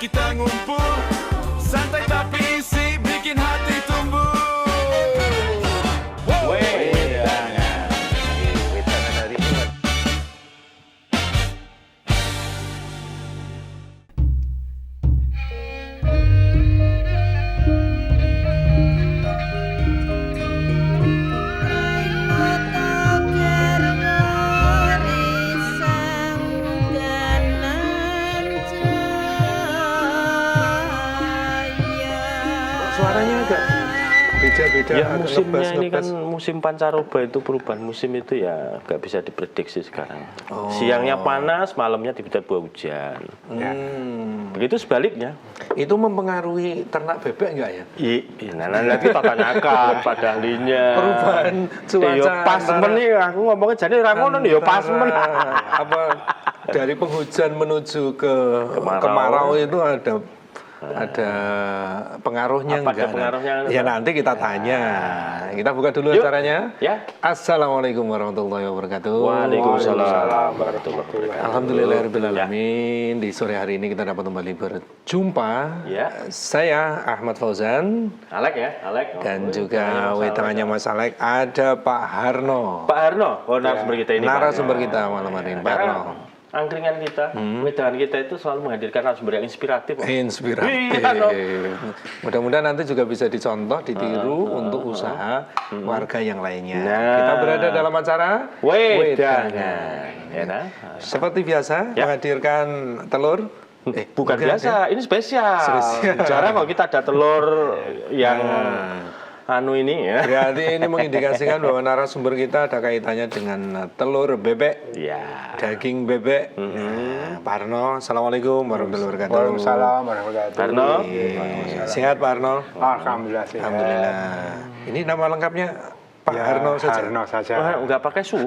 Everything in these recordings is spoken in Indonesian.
kita ngumpul, santai tapi isi, bikin hati tumbuh. Suaranya agak beda-beda. Ya musimnya ini kan musim pancaroba, itu perubahan musim itu ya nggak bisa diprediksi sekarang. Siangnya panas, malamnya tiba-tiba hujan. Begitu sebaliknya. Itu mempengaruhi ternak bebek enggak ya? Iya, nanti tak tanyakan pada ahlinya. Perubahan cuaca. Ya pas men nih, aku ngomongnya jadi rangono nih, ya pas men. Apa dari penghujan menuju ke kemarau itu ada pengaruhnya Apa enggak? ada pengaruhnya? Ya nanti kita tanya. Kita buka dulu Yuk. acaranya. Ya. Assalamualaikum warahmatullahi wabarakatuh. Waalaikumsalam warahmatullahi wabarakatuh. Alhamdulillahirrahmanirrahim. Di sore hari ini kita dapat kembali berjumpa. Ya. Saya Ahmad Fauzan Alek ya, Alek. dan juga wetangannya Mas Alek ada Pak Harno. Pak Harno, narasumber kita ini. Narasumber kita malam hari ini, Pak Harno. Angkringan kita, wedangan kita itu selalu menghadirkan narasumber yang inspiratif. Inspiratif. Iya, no. Mudah-mudahan nanti juga bisa dicontoh, ditiru untuk usaha warga yang lainnya. Nah. Kita berada dalam acara Wedangan. Ya, nah. Seperti biasa, Ya. menghadirkan telur. Bukan biasa, ini spesial. Jarang kok kita ada telur yang anu ini ya. Berarti ini mengindikasikan bahwa narasumber kita ada kaitannya dengan telur bebek, Ya. daging bebek. Nah, Pak Harno, Assalamualaikum warahmatullahi wabarakatuh. Waalaikumsalam warahmatullahi Pak Harno. Sehat Pak Harno? Alhamdulillah sehat. Alhamdulillah. Ini nama lengkapnya Pak Harno saja? Harno saja. Wah, enggak pakai su.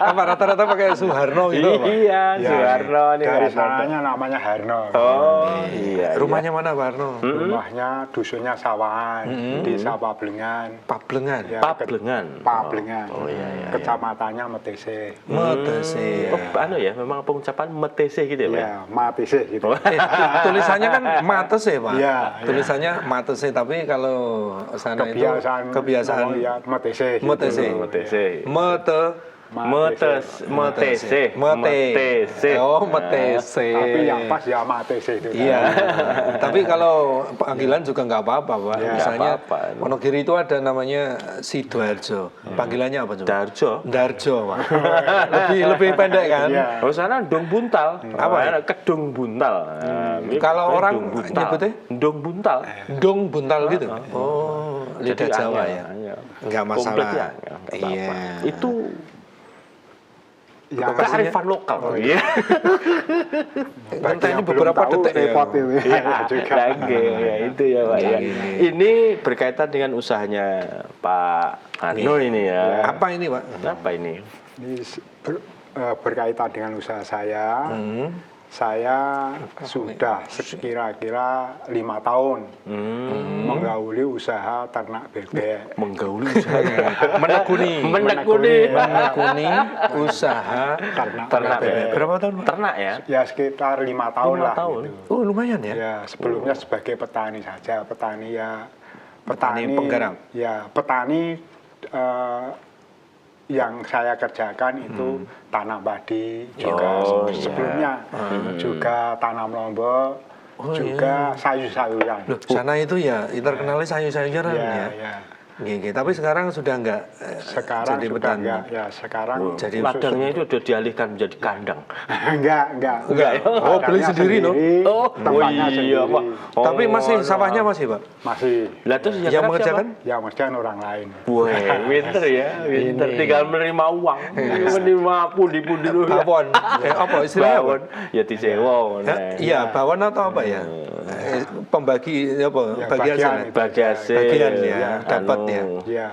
Apa rata-rata pakai Suharno gitu Pak? Iya, Ya, Suharno ini. dari Harno. sananya namanya Harno. Oh, iya. Rumahnya mana Pak Harno? Rumahnya dusunnya Sawahan, desa Pablengan. Pablengan. Ya, Pablengan. Pablengan. Oh, iya. Kecamatannya Metese. Metese. Oh, anu ya, memang pengucapan metese gitu ya, Pak? Ya, Matese gitu. Tulisannya kan Matese Pak. Iya, iya. Tulisannya Matese, tapi kalau sana Kebiasaan. kebiasaan ngomong ya Metese. Gitu. Metese. Metese. Metese. Metese. Oh, Metese. Tapi yang pas ya Matese itu. Iya. Tapi kalau panggilan juga nggak apa-apa, Pak. Ya, Misalnya nggak apa-apa. Wonogiri itu ada namanya Sidoarjo. Panggilannya apa coba? Darjo. Darjo, Pak. lebih pendek kan? Iya. Oh, sana Dong Buntal. Apa? Kedung Buntal. Nah, ini Kalau Dong orang Buntal. nyebutnya? Dong Buntal. Dong buntal gitu. Oh, lidah Jadi Jawa angel, ya. angel. Enggak Komplit masalah. ya, nggak apa-apa. Iya. Itu Yang kearifan lokal. Iya. Kita ini yang beberapa belum tahu, detik ya. repot itu. juga. Lagi ya itu ya Pak ya. Ini berkaitan dengan usahanya Pak Harno ini ya. Apa ini, Pak? Apa ini? Ini berkaitan dengan usaha saya. Saya sudah kira-kira 5 tahun menggauli usaha ternak bebek. Menggauli usahanya. Menekuni usaha ternak bebek. Berapa tahun, Pak? Ternak ya. Ya sekitar 5 tahun 5 lah. tahun. Gitu. Oh, lumayan ya. Ya sebelumnya sebagai petani saja, petani penggarap. Ya petani yang saya kerjakan itu tanam padi juga sebelumnya juga tanam lombok juga sayur-sayuran. Loh, sana itu ya terkenalnya sayur-sayuran ya. Ya. Gini, tapi sekarang sudah enggak Sekarang jadi sudah petani. enggak, ya sekarang Jadi Ladangnya itu udah dialihkan menjadi kandang. enggak. Oh, beli Ladangnya sendiri, no? tempatnya sendiri. Pak. Oh, Tapi masih sawahnya masih, Pak. Masih Lah terus Yang garap mengerjakan? yang mengerjakan orang lain. Wah, winter ya, winter tinggal menerima uang, menerima pundi-pundi dulu. Bawon. Apa istilahnya? Apa? Bawon, ya disewa. Iya, bawon atau apa ya? Pembagi apa? Ya, Bagian bagian sana. itu. Bagian ya, dapat ya. Ya.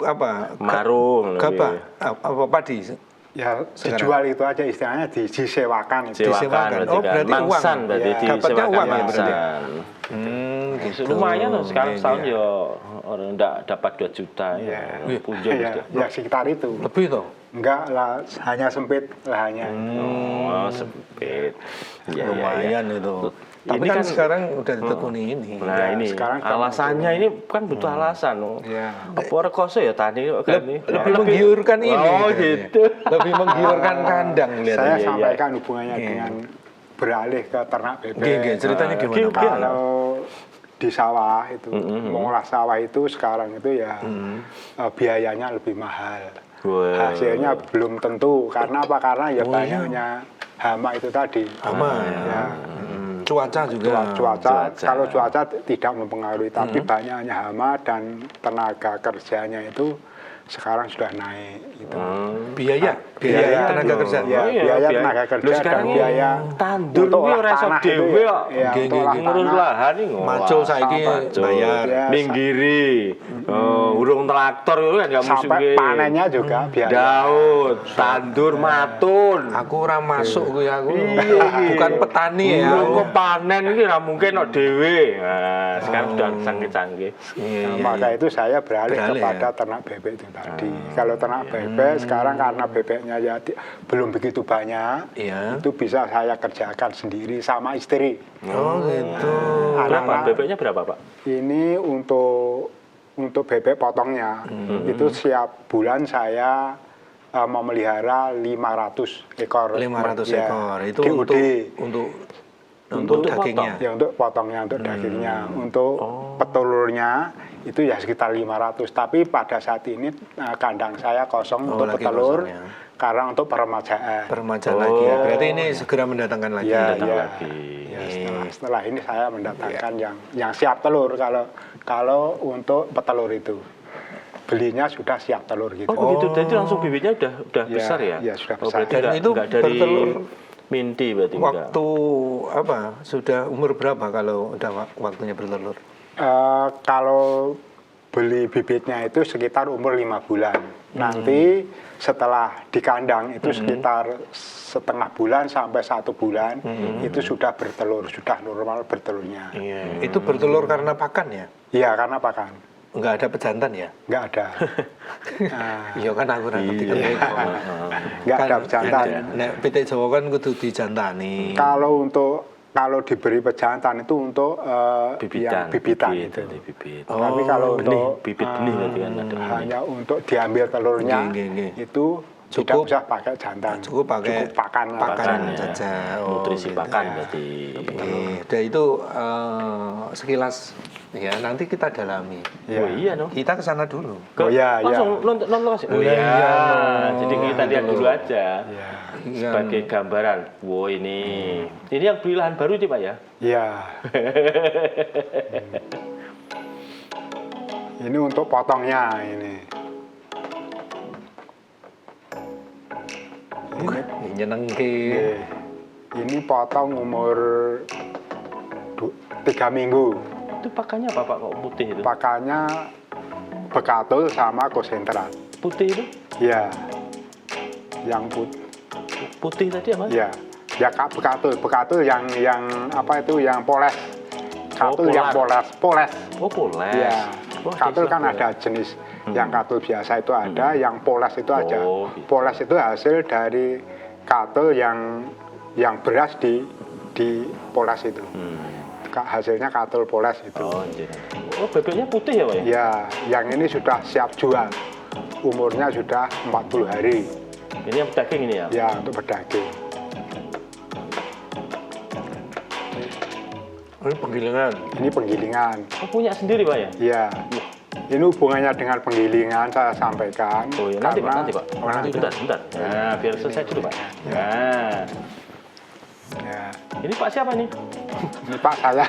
Apa? Marung. Gabah. Apa padi? Ya dijual itu aja istilahnya disewakan itu. Disewakan. Oh, berarti uang. mangsan berarti Ya. Dapatnya disewakan uang ya berarti. mangsan. Gitu. Lumayan loh sekarang Iya, setahun iya. ya orang enggak dapat 2 juta Ya. ya. Punjul Ya, sudah. ya sekitar itu. Lebih toh. Enggak lah, hanya sempit lahannya. Oh, sempit. Ya, Lumayan itu. Tapi Ini kan kan- sekarang udah ditekuni ini. Nah Ya, ini sekarang kan alasannya ini kan butuh alasan. Ya. Apa rekoso ya tani kan ini. Lebih menggiurkan ini. Oh katanya. gitu. Lebih menggiurkan kandang Saya lihatnya. sampaikan hubungannya dengan beralih ke ternak bebek. Oke, ceritanya gimana, Oke, Pak? Kalau di sawah itu, mengolah sawah itu sekarang itu ya biayanya lebih mahal. Wah. Hasilnya belum tentu. Karena apa? Karena ya banyaknya hama itu tadi. Aman. Ya, Cuaca juga. cuaca. Kalau cuaca tidak mempengaruhi, tapi banyaknya hama dan tenaga kerjanya itu sekarang sudah naik. Gitu. Biaya tenaga kerja. Ya, Oh iya, biaya biaya. tenaga kerja Loh, sekarang dan biaya tandur untuk ini olah ora iso tanah itu dhewe ya. kok. Ya, Nggih, untuk nggih, olah nggih. Ngurus tanah. lahan nih Maco saiki Maco. bayar. Ya, Minggiri. Urung traktor itu kan gak musim sampai panennya juga biaya. Daud, tandur, matun. Aku ora masuk kuwi aku. Iya. Bukan petani ya. Urung kok panen iki ora mungkin kok dhewe. Nah, sekarang sudah canggih-canggih. Iya, Nah, iya, maka itu saya beralih Beralih, kepada ya? ternak bebek itu tadi. Kalau ternak bebek sekarang karena bebeknya ya belum begitu banyak, Iya. itu bisa saya kerjakan sendiri sama istri. Oh gitu. Berapa? Anak-anak- Bebeknya berapa, Pak? Ini untuk bebek potongnya itu setiap bulan saya memelihara 500 ekor. 500 Ya, ekor. Itu DUD. untuk Untuk dagingnya. Ya untuk potongnya, untuk dagingnya, untuk petelurnya itu ya sekitar 500. Tapi pada saat ini kandang saya kosong untuk lagi petelur, kosong, ya. karena untuk peremajaan. Peremajaan lagi ya. Berarti ini segera mendatangkan lagi. Ya, Datang ya. lagi. Ya, setelah ini saya mendatangkan yang siap telur. Kalau untuk petelur itu belinya sudah siap telur gitu. Oh, begitu. Jadi langsung bibitnya udah Ya, besar ya? ya, sudah Oh, besar. berarti Dan enggak, itu enggak dari bertelur minti berarti enggak. Waktu apa? Sudah umur berapa kalau udah waktunya bertelur? Kalau beli bibitnya itu sekitar umur 5 bulan. Nanti setelah di kandang itu sekitar setengah bulan sampai 1 bulan itu sudah bertelur, sudah normal bertelurnya. Itu bertelur karena pakan ya? Iya, karena pakan. Enggak ada pejantan ya? Nggak ada. Nah, Iya kan aku ngerti kan. nggak ada pejantan. Nek pitik Jawa kan kudu dijantani. Kalau diberi pejantan itu untuk yang bibitan bibit, itu. bibit. Tapi kalau benih, untuk bibit benih berarti kan ada benih. hanya untuk diambil telurnya Nggih. itu tidak Cukup. usah pakai jantan. Cukup pakai pakan. pakan ya. saja. Oh, Nutrisi gitu. pakan berarti. Dan itu sekilas ya nanti kita dalami. Ya. Oh iya no. Kita ke sana dulu. Ke- Oh, iya, langsung nonton lokasi. Oh Iya, iya. iya. Jadi kita lihat dulu aja. Ya. Sebagai gambaran. Wow ini. Ini yang beli lahan baru sih Pak ya? Iya. Ini untuk potongnya ini. Nyenengke. Ini potong umur 3 minggu. Itu pakannya apa Pak kok putih itu? Pakannya bekatul sama konsentrat. Putih itu? Ya. Yang Putih tadi apa? ya. Ya Kak, bekatul yang apa itu yang poles. Katul yang polar. poles. Oh poles. Ya. Wah, Katul kan istilah ada jenis yang katul biasa itu ada, yang poles itu ada. Oh, gitu. Poles itu hasil dari katul yang beras di poles itu. Hasilnya katul poles itu. Oh, jadi. Oh, bebeknya putih ya, Pak ya? Ya, yang ini sudah siap jual. Umurnya sudah 40 hari. Ini yang daging ini ya? Ya, untuk berdaging. Ini penggilingan. Ini penggilingan. Oh, punya sendiri, Pak ya? Ya. Ini hubungannya dengan penggilingan saya sampaikan. Oh iya, nanti Pak, karena- nanti Pak. Oh, nanti. Bentar. Nah, biar selesai dulu, Pak. Nah, Ya. ini Pak siapa nih? Ini Pak saya.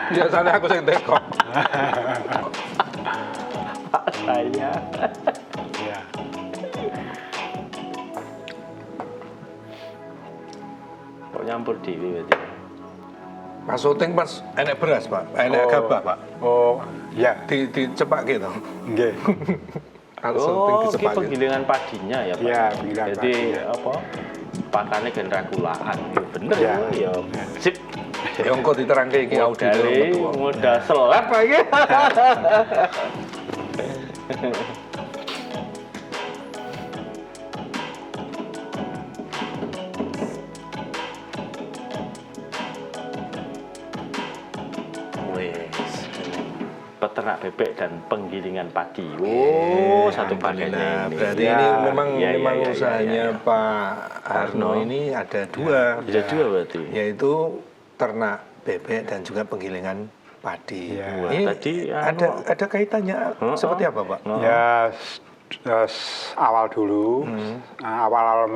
Biasanya aku sing tekok. Pak saya. Ya. Kok nyampur dewi berarti? Pas syuting pas enek beras, Pak. Enek gabah, Pak. Oh, ya. Dicepak gitu. Nggih. Pas syuting Oh, ini dicepak gitu. penggilingan padinya ya, Pak? Iya, penggilingan Jadi, padinya. apa? Pakannya generakulaan. Ya, bener Iya. ya. Sip. Ya engko diterangke iki auditor Modal metu. modal selap lagi. ternak bebek dan penggilingan padi. Oh, satu paketnya ini. Berarti Ya. ini memang Ya, memang ya, ya, usahanya ya, ya. Pak Harno ini ada dua, Bisa juga berarti. yaitu ternak bebek dan juga penggilingan padi. Ya. Wah, Ini tadi, ada kaitannya seperti apa, Pak? Ya awal dulu, awal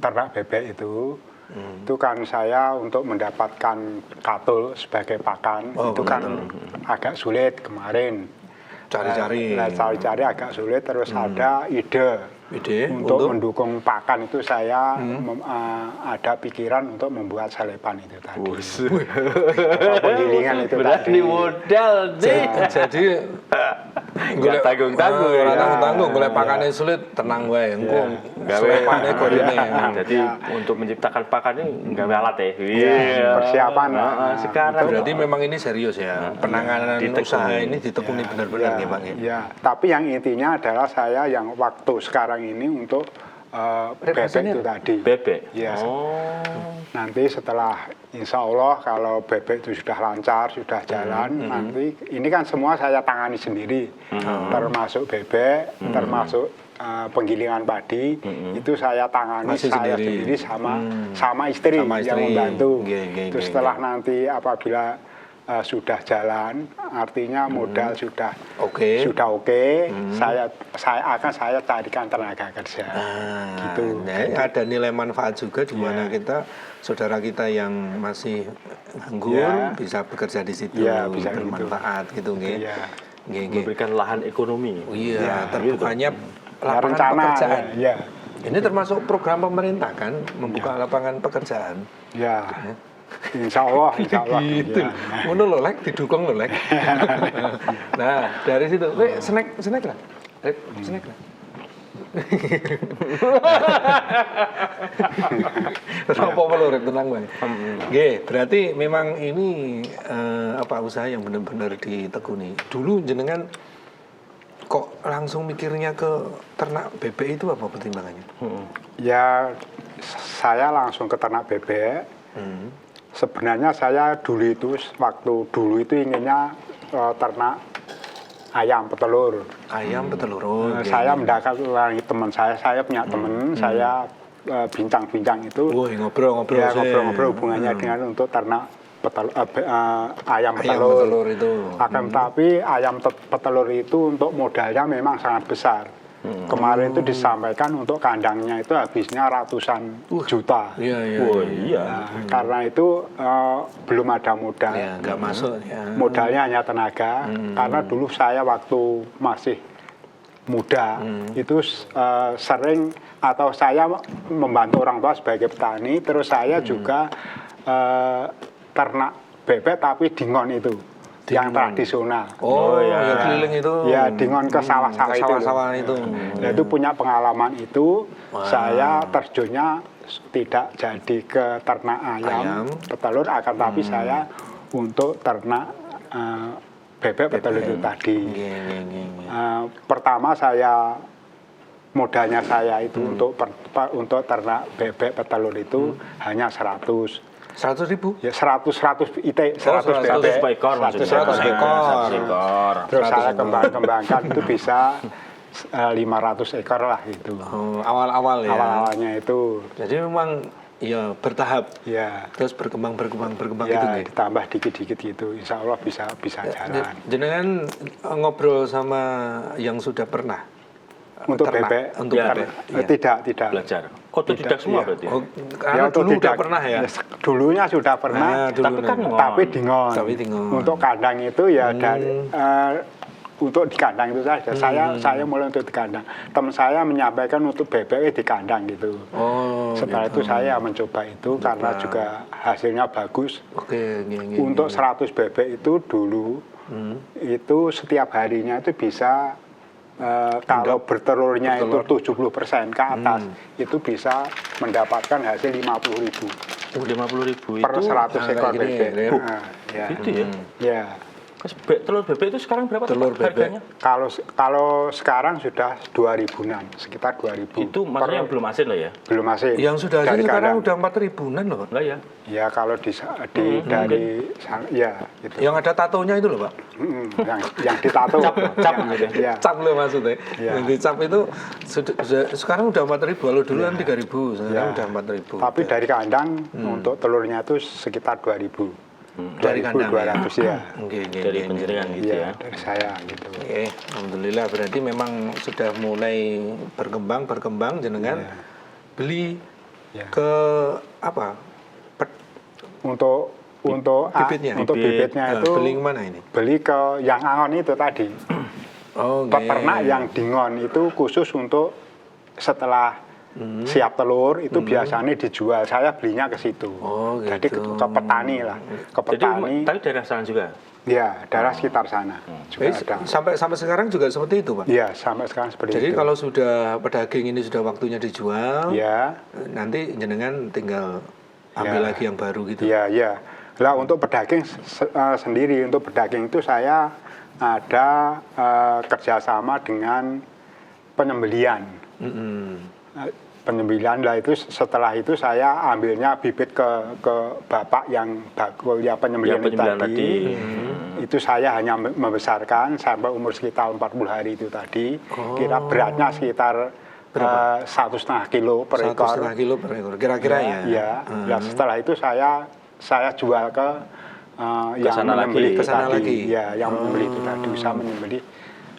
ternak bebek itu kan saya untuk mendapatkan katul sebagai pakan Oh, itu kan agak sulit kemarin. Cari-cari. Nah, cari-cari agak sulit, terus ada ide untuk mendukung pakan itu saya ada pikiran untuk membuat salepan itu tadi. Penggilingan itu Berarti tadi. modal nih. Jadi Nggak tanggung-tanggung ya. Ora tanggung-tanggung, golek pakane sulit tenang wae engko. Gawe Selepane gorene. Jadi untuk menciptakan pakan ini nggak alat ya. Persiapan. Sekarang Berarti memang ini serius ya. Penanganan Ditekuni. usaha ini ditekuni benar-benar ya, Pak. Ya, tapi yang intinya adalah saya yang waktu sekarang ini untuk bebek itu tadi. bebek. Ya. Oh. Nanti setelah insya Allah kalau bebek itu sudah lancar, sudah jalan, nanti ini kan semua saya tangani sendiri, termasuk bebek, termasuk penggilingan padi, itu saya tangani Masih saya sendiri. sendiri sama istri Sama yang istri. membantu. Nggih, Terus setelah nanti apabila sudah jalan, artinya modal sudah Oke. saya carikan tenaga kerja. Gitu. Nah, ada nilai manfaat juga di mana saudara kita yang masih nganggur Ya. bisa bekerja di situ, Ya, bisa gitu. bermanfaat gitu nggih. Iya. Nggih, nggih. Memberikan lahan ekonomi. Oh iya, terbukanya Ya, lapangan rencana pekerjaan. ya. Ini termasuk program pemerintah kan, membuka lapangan pekerjaan. Ya. Insya Allah. Gitu. Ya. Ngono lho, Lek, didukung lho, Lek. Nah, dari situ, snack lah. Snack lah. Apa lho, Rek, tenang wae. Nggih, berarti memang ini usaha yang benar-benar ditekuni. Dulu jenengan kok langsung mikirnya ke ternak bebek itu apa pertimbangannya? Ya, saya langsung ke ternak bebek. Sebenarnya saya waktu dulu itu inginnya ternak ayam petelur. Ayam petelur. Oh, Saya mendatangi teman saya punya teman, saya bincang-bincang itu. Woi, ngobrol-ngobrol. Ya, ngobrol-ngobrol hubungannya dengan untuk ternak ayam petelur. petelur itu. Akan tapi ayam petelur itu untuk modalnya memang sangat besar. Kemarin itu disampaikan untuk kandangnya itu habisnya ratusan juta. Iya, iya. Wah, iya. Nah, karena itu belum ada modal. Ya, nggak masuk ya. Modalnya hanya tenaga. Karena dulu saya waktu masih muda itu sering atau saya membantu orang tua sebagai petani. Terus saya juga ternak bebek tapi dingon itu. Yang tradisional. Oh, yang keliling itu. Ya, dingon ke sawah-sawah itu. Sawah-sawah itu. Nah, itu punya pengalaman itu. Saya terjunnya tidak jadi ke ternak ayam petelur, akan tapi saya untuk ternak bebek petelur itu tadi. Pertama saya modalnya saya itu untuk ternak bebek petelur itu hanya 100. 100.000? Ya 100 IT 100 100 bebek, ekor 100 maksudnya. ekor. 100 ekor. Terus saya kembangkan itu bisa 500 ekor lah gitu. Oh, awal-awal ya. Awal-awalnya itu. Jadi memang ya bertahap. Ya. Terus berkembang gitu Ya, nggih. ditambah dikit-dikit gitu. Insya Allah bisa jalan. Jenengan ngobrol sama yang sudah pernah Untuk ternak, bebek, untuk Ya, bebek. tidak. Belajar. Otodidak semua iya. berarti. Oh, karena dulu udah pernah ya. Dulunya sudah pernah. Nah, dulu Tapi kan nah. Tapi dingon. Tapi dingon. Untuk kandang itu ya dari untuk di kandang itu saja. Saya mulai untuk di kandang. Teman saya menyampaikan untuk bebek di kandang gitu. Oh, Setelah gitu. itu saya mencoba itu karena juga hasilnya bagus. Oke, Untuk 100 bebek itu dulu itu setiap harinya itu bisa kalau bertelurnya itu 70% ke atas itu bisa mendapatkan hasil 50.000 50.000 per itu 100 ekor kayak gini, bebek. Rep. Ya. itu ya. Ya. Telur bebek itu sekarang berapa Telur Pak, bebek. harganya? Kalau sekarang sudah 2.000-an, sekitar 2.000. Itu maksudnya yang belum asin loh ya? belum asin. Yang sudah Dari hasil sekarang kandang. udah 4.000-an loh Pak. Enggak ya? Ya kalau dari ya gitu. Yang ada tatonya itu loh Pak. Yang ditato. Cap gitu. Ya. Cap loh maksudnya. Iya. Yang dicap itu sekarang udah 4.000. Kalau dulu kan 3.000, sekarang Ya. udah 4.000. Tapi dari kandang untuk telurnya itu sekitar 2.000. Dari kandang ya? 2.200 ya. Oke, oke, Dari oke. penjaringan gitu Iya, ya. dari saya gitu. Oke, alhamdulillah berarti memang sudah mulai berkembang jenengan beli Ya. ke apa? Untuk Bibitnya? untuk bibitnya itu beli kemana ini? beli ke yang angon itu tadi. Oh, oke. Peternak yang dingon itu khusus untuk setelah siap telur itu biasanya dijual. Saya belinya ke situ. Oh, Jadi gitu. ke petani lah. Ke Jadi petani. tapi daerah sana juga. Ya, daerah sekitar sana. Juga Jadi, ada. sampai sekarang juga seperti itu, Pak. Iya, sampai sekarang seperti Jadi itu. kalau sudah pedaging ini sudah waktunya dijual, Ya, nanti jenengan tinggal ambil Ya. lagi yang baru gitu. iya, iya. Lah untuk pedaging sendiri, untuk pedaging itu saya ada kerjasama dengan penyembelian. Penyembelian lah itu setelah itu saya ambilnya bibit ke bapak yang bakul ya penyembelian, Ya, penyembelian tadi. Itu saya hanya membesarkan sampai umur sekitar 40 hari itu tadi. Kira beratnya sekitar 1,5 kilo per ekor. 1,5 kilo per ekor, kira-kira ya. Ya. Nah, setelah itu saya jual ke yang sana menyembelih lagi. itu Ke sana tadi. lagi. Ya, yang menyembelih itu tadi bisa menyembelih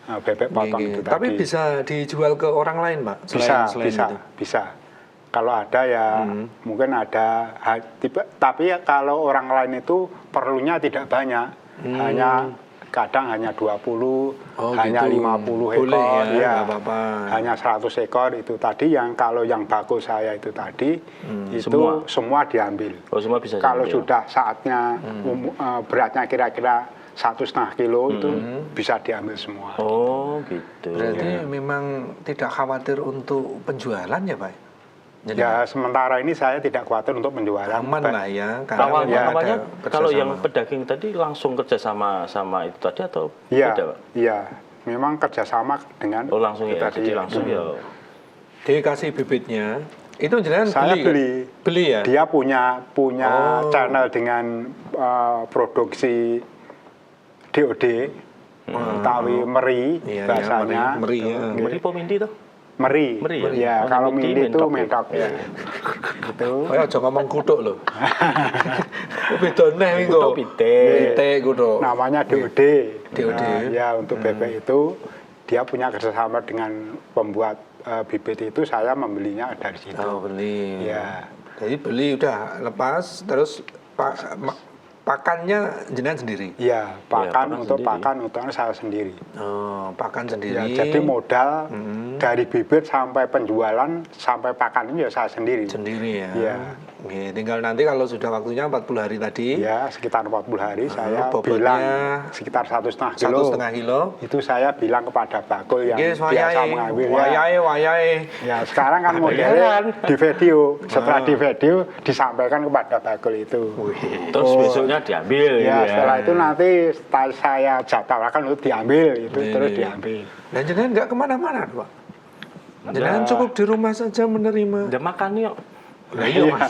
bebek potong Oke, itu tapi tadi. bisa dijual ke orang lain, Pak? Selain itu? Bisa. Kalau ada ya mungkin ada, tapi ya kalau orang lain itu perlunya tidak banyak, kadang hanya 20, hanya gitu. 50 ekor, Boleh ya, ya, nggak apa-apa. hanya 100 ekor itu tadi. Kalau yang bakul saya itu tadi itu semua diambil. Oh, semua bisa Kalau diambil. sudah saatnya beratnya kira-kira 1,5 kilo itu bisa diambil semua. Oh, gitu. Berarti memang tidak khawatir untuk penjualan ya, Pak? Jadi Ya sementara ini saya tidak khawatir untuk penjualan. aman lah ya. Karena Awalnya, memang ada awalnya kalau yang kerjasama. pedaging tadi langsung kerja sama itu tadi atau Iya, beda, Pak? iya. Memang kerjasama dengan Oh, langsung ya. tadi. Jadi langsung ya. Dikasih bibitnya, itu jenengan Saya beli. Beli ya? Dia punya Oh. channel dengan produksi DOD, Tawi Meri Iya, bahasanya. meri ya. Meri Pominti tuh. Meri. Meri ya? Ya, Oh, kalau Mindi Mindi itu mentok mentok ya. ya. Gitu. Oh, aja ngomong kutuk loh. Beda neh iki Kutuk kok. pite. Pite kutuk. Namanya DOD. DOD. Nah, ya untuk bebek itu dia punya kerjasama dengan pembuat bibit itu, saya membelinya dari situ. Oh, beli. Ya. Jadi beli udah lepas terus pakannya jenengan sendiri. Iya, pakan sendiri. pakan untuk saya sendiri. Oh, pakan Ya, sendiri. jadi modal dari bibit sampai penjualan sampai pakan itu ya saya sendiri. Sendiri ya. Iya. Oke, tinggal nanti kalau sudah waktunya 40 hari tadi, Ya, sekitar 40 hari saya bobotnya bilang sekitar 1,5 kilo. 1,5 kilo. Itu saya bilang kepada bakul yang Yes, biasa mengambil wayahe. Ya, sekarang kan modelnya di video. Setelah di video disampaikan kepada bakul itu. Terus besoknya diambil gitu Ya, ya. setelah itu nanti setelah saya jadwalkan untuk diambil itu terus Iya. diambil. Dan jenengan nggak kemana-mana, Pak. Jenengan cukup di rumah saja menerima. Udah makan yuk. Lah iya, Mas.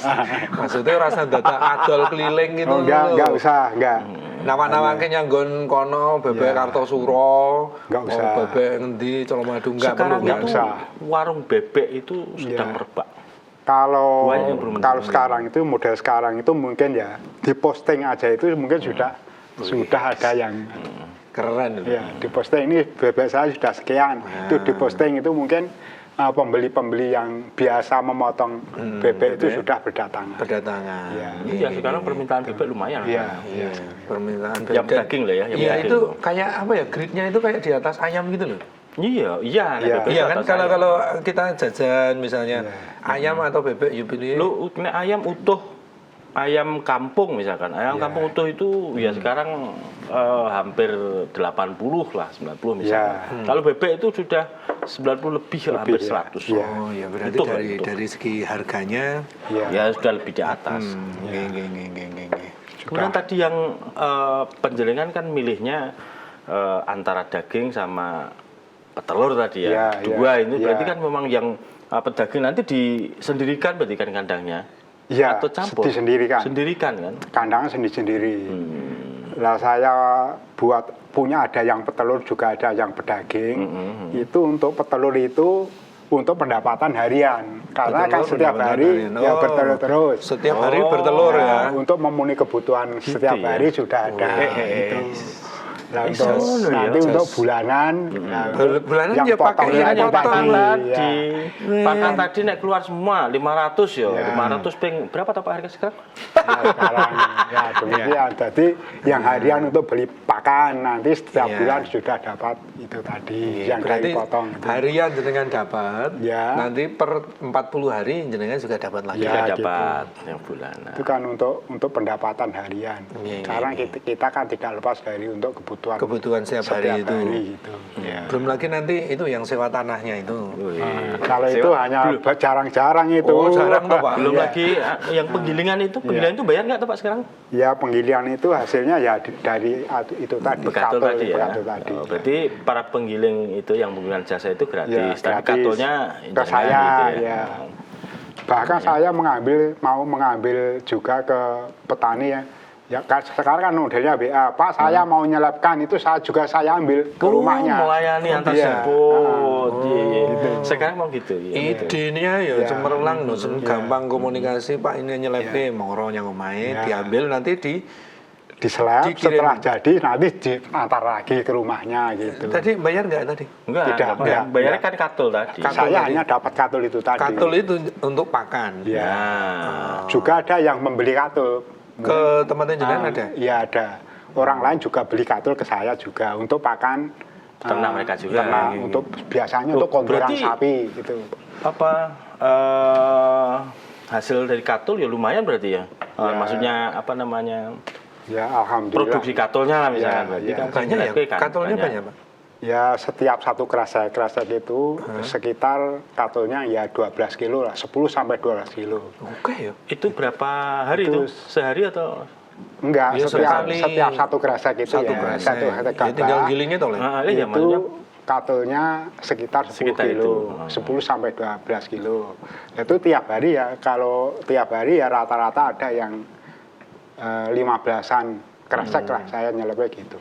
Maksudnya rasa data adol keliling gitu. Oh, enggak usah, enggak. Nawa-nawake nyanggon kono bebek Kartosuro, Nggak usah. bebek ngendi Colomadu enggak Sekarang perlu. itu usah. warung bebek itu sedang Iya. merebak. Kalau Banyak yang belum kalau menerima. sekarang itu model sekarang itu mungkin ya di posting aja itu mungkin sudah ada yang Keren itu. ya di posting ini bebek saya sudah sekian. Itu di posting itu mungkin pembeli-pembeli yang biasa memotong bebek itu sudah berdatangan. Berdatangan. Iya. Iya, sekarang permintaan bebek lumayan. Iya, Iya, permintaan Yang bebek. daging lah ya, yang Iya, daging. itu kayak apa ya? Gridnya itu kayak di atas ayam gitu loh. Iya, iya. Iya. bebek Iya kan atas ayam. kalau kita jajan misalnya ayam atau bebek you pilih. Lu nek ayam utuh, ayam kampung misalkan, ayam kampung utuh itu ya sekarang hampir 80 lah, 90 misalkan. Kalau bebek itu sudah 90 lebih, hampir ya. 100. Iya. Oh ya berarti Utuh, utuh. dari segi harganya Iya. Ya sudah lebih di atas. nggih. Kemudian tadi yang penjelengan kan milihnya antara daging sama petelur tadi ya. Dua ini berarti kan memang yang pedaging nanti disendirikan berarti kan kandangnya. Ya, atau campur? disendirikan. Sendirikan kan? Kandangnya sendiri-sendiri. Lah saya punya ada yang petelur juga ada yang pedaging. Itu untuk petelur itu untuk pendapatan harian. Karena kan setiap hari ya bertelur terus. Setiap hari bertelur ya. Untuk memenuhi kebutuhan setiap hari sudah ada. Gitu. Nah, nanti untuk bulanan, bulanan yang ya pakai potongnya pakan tadi. tadi. Pakan tadi naik keluar semua 500 ya. 500 peng berapa toh Pak harga sekarang? Ya, sekarang ya demikian. Jadi yang harian untuk beli pakan nanti setiap bulan sudah dapat itu tadi yang berarti dari potong. Itu. harian jenengan dapat, nanti per 40 hari jenengan juga dapat lagi. Ya, gitu. dapat yang bulanan. Itu kan untuk pendapatan harian. Sekarang kita kan tidak lepas dari untuk kebutuhan setiap hari itu. Gitu. Belum lagi nanti itu yang sewa tanahnya itu. Kalau itu hanya jarang-jarang itu. Oh, jarang toh, Pak. Belum lagi yang penggilingan itu itu bayar nggak tuh Pak sekarang? Ya penggilingan itu hasilnya ya dari itu tadi. Bekatul tadi ya. Tadi. Berarti para penggiling itu yang menggunakan jasa itu gratis. Tapi gratis. katulnya Ke saya gitu ya. Bahkan saya mau mengambil juga ke petani ya. Ya sekarang kan modelnya BA, Pak saya mau nyelepkan itu saya ambil ke rumahnya. Melayani antar jemput. Sekarang mau gitu. Idenya ya cemerlang loh, gampang komunikasi Pak ini nyelepke moro yang omahe diambil nanti diselep setelah jadi nanti diantar lagi ke rumahnya gitu. Tadi bayar nggak tadi? Enggak. Bayarnya kan katul tadi. Saya hanya dapat katul itu tadi. Katul itu untuk pakan. Ya. Juga ada yang membeli katul. Ke tempatnya jenengan ada? Iya ada. Orang lain juga beli katul ke saya juga untuk pakan ternak mereka juga. Untuk biasanya untuk kondoran sapi gitu. Apa hasil dari katul ya lumayan berarti ya? Maksudnya apa namanya? Ya alhamdulillah. Produksi katulnya lah misalnya. Berarti kan banyak ya? Katulnya banyak Pak? Ya setiap satu kresek itu sekitar katulnya ya 12 kilo lah, 10 sampai 12 kilo. Oke ya. Itu berapa hari itu? Sehari atau? Enggak, setiap satu kresek itu satu gabah. Tinggal gilingnya toh itu katulnya sekitar 10 kilo, 10 sampai 12 kilo. Itu tiap hari ya, kalau tiap hari ya rata-rata ada yang 15-an kresek lah saya nyelepnya gitu.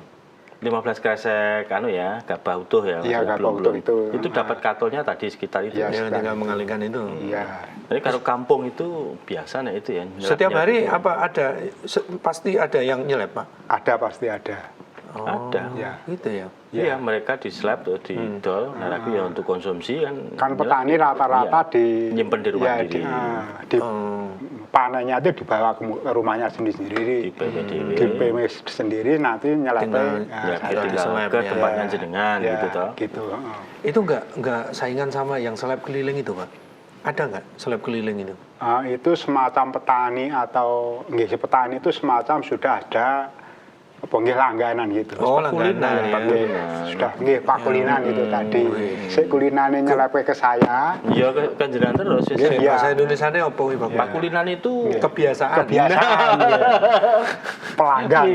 15 kresek gabah utuh ya. Iya, gabah utuh itu. Itu dapat katulnya tadi sekitar itu. Ya, tinggal mengalihkan itu. Iya. Jadi kalau kampung itu biasa itu ya. Setiap hari apa ada pasti ada yang nyelep, Pak? Ada pasti ada. Ada. Ya. Gitu ya. Iya, mereka di slab tuh di dol, tapi ya untuk konsumsi kan. Kan petani rata-rata nyimpen di rumah sendiri. Panennya itu dibawa ke rumahnya sendiri-sendiri. Di PM sendiri nanti nyelepnya ke tempatnya jenengan gitu toh. Gitu. Itu enggak saingan sama yang seleb keliling itu, Pak? Ada enggak seleb keliling itu? Itu semacam petani atau petani itu semacam sudah ada nggih langganan gitu. Oh, langganan. Sudah nggih pakulinan itu tadi. Sik kulinane nyelepe ke saya. Iya kan jenengan terus. Bahasa Indonesiane opo kuwi, Pak? Pakulinan itu kebiasaan. Pelanggan.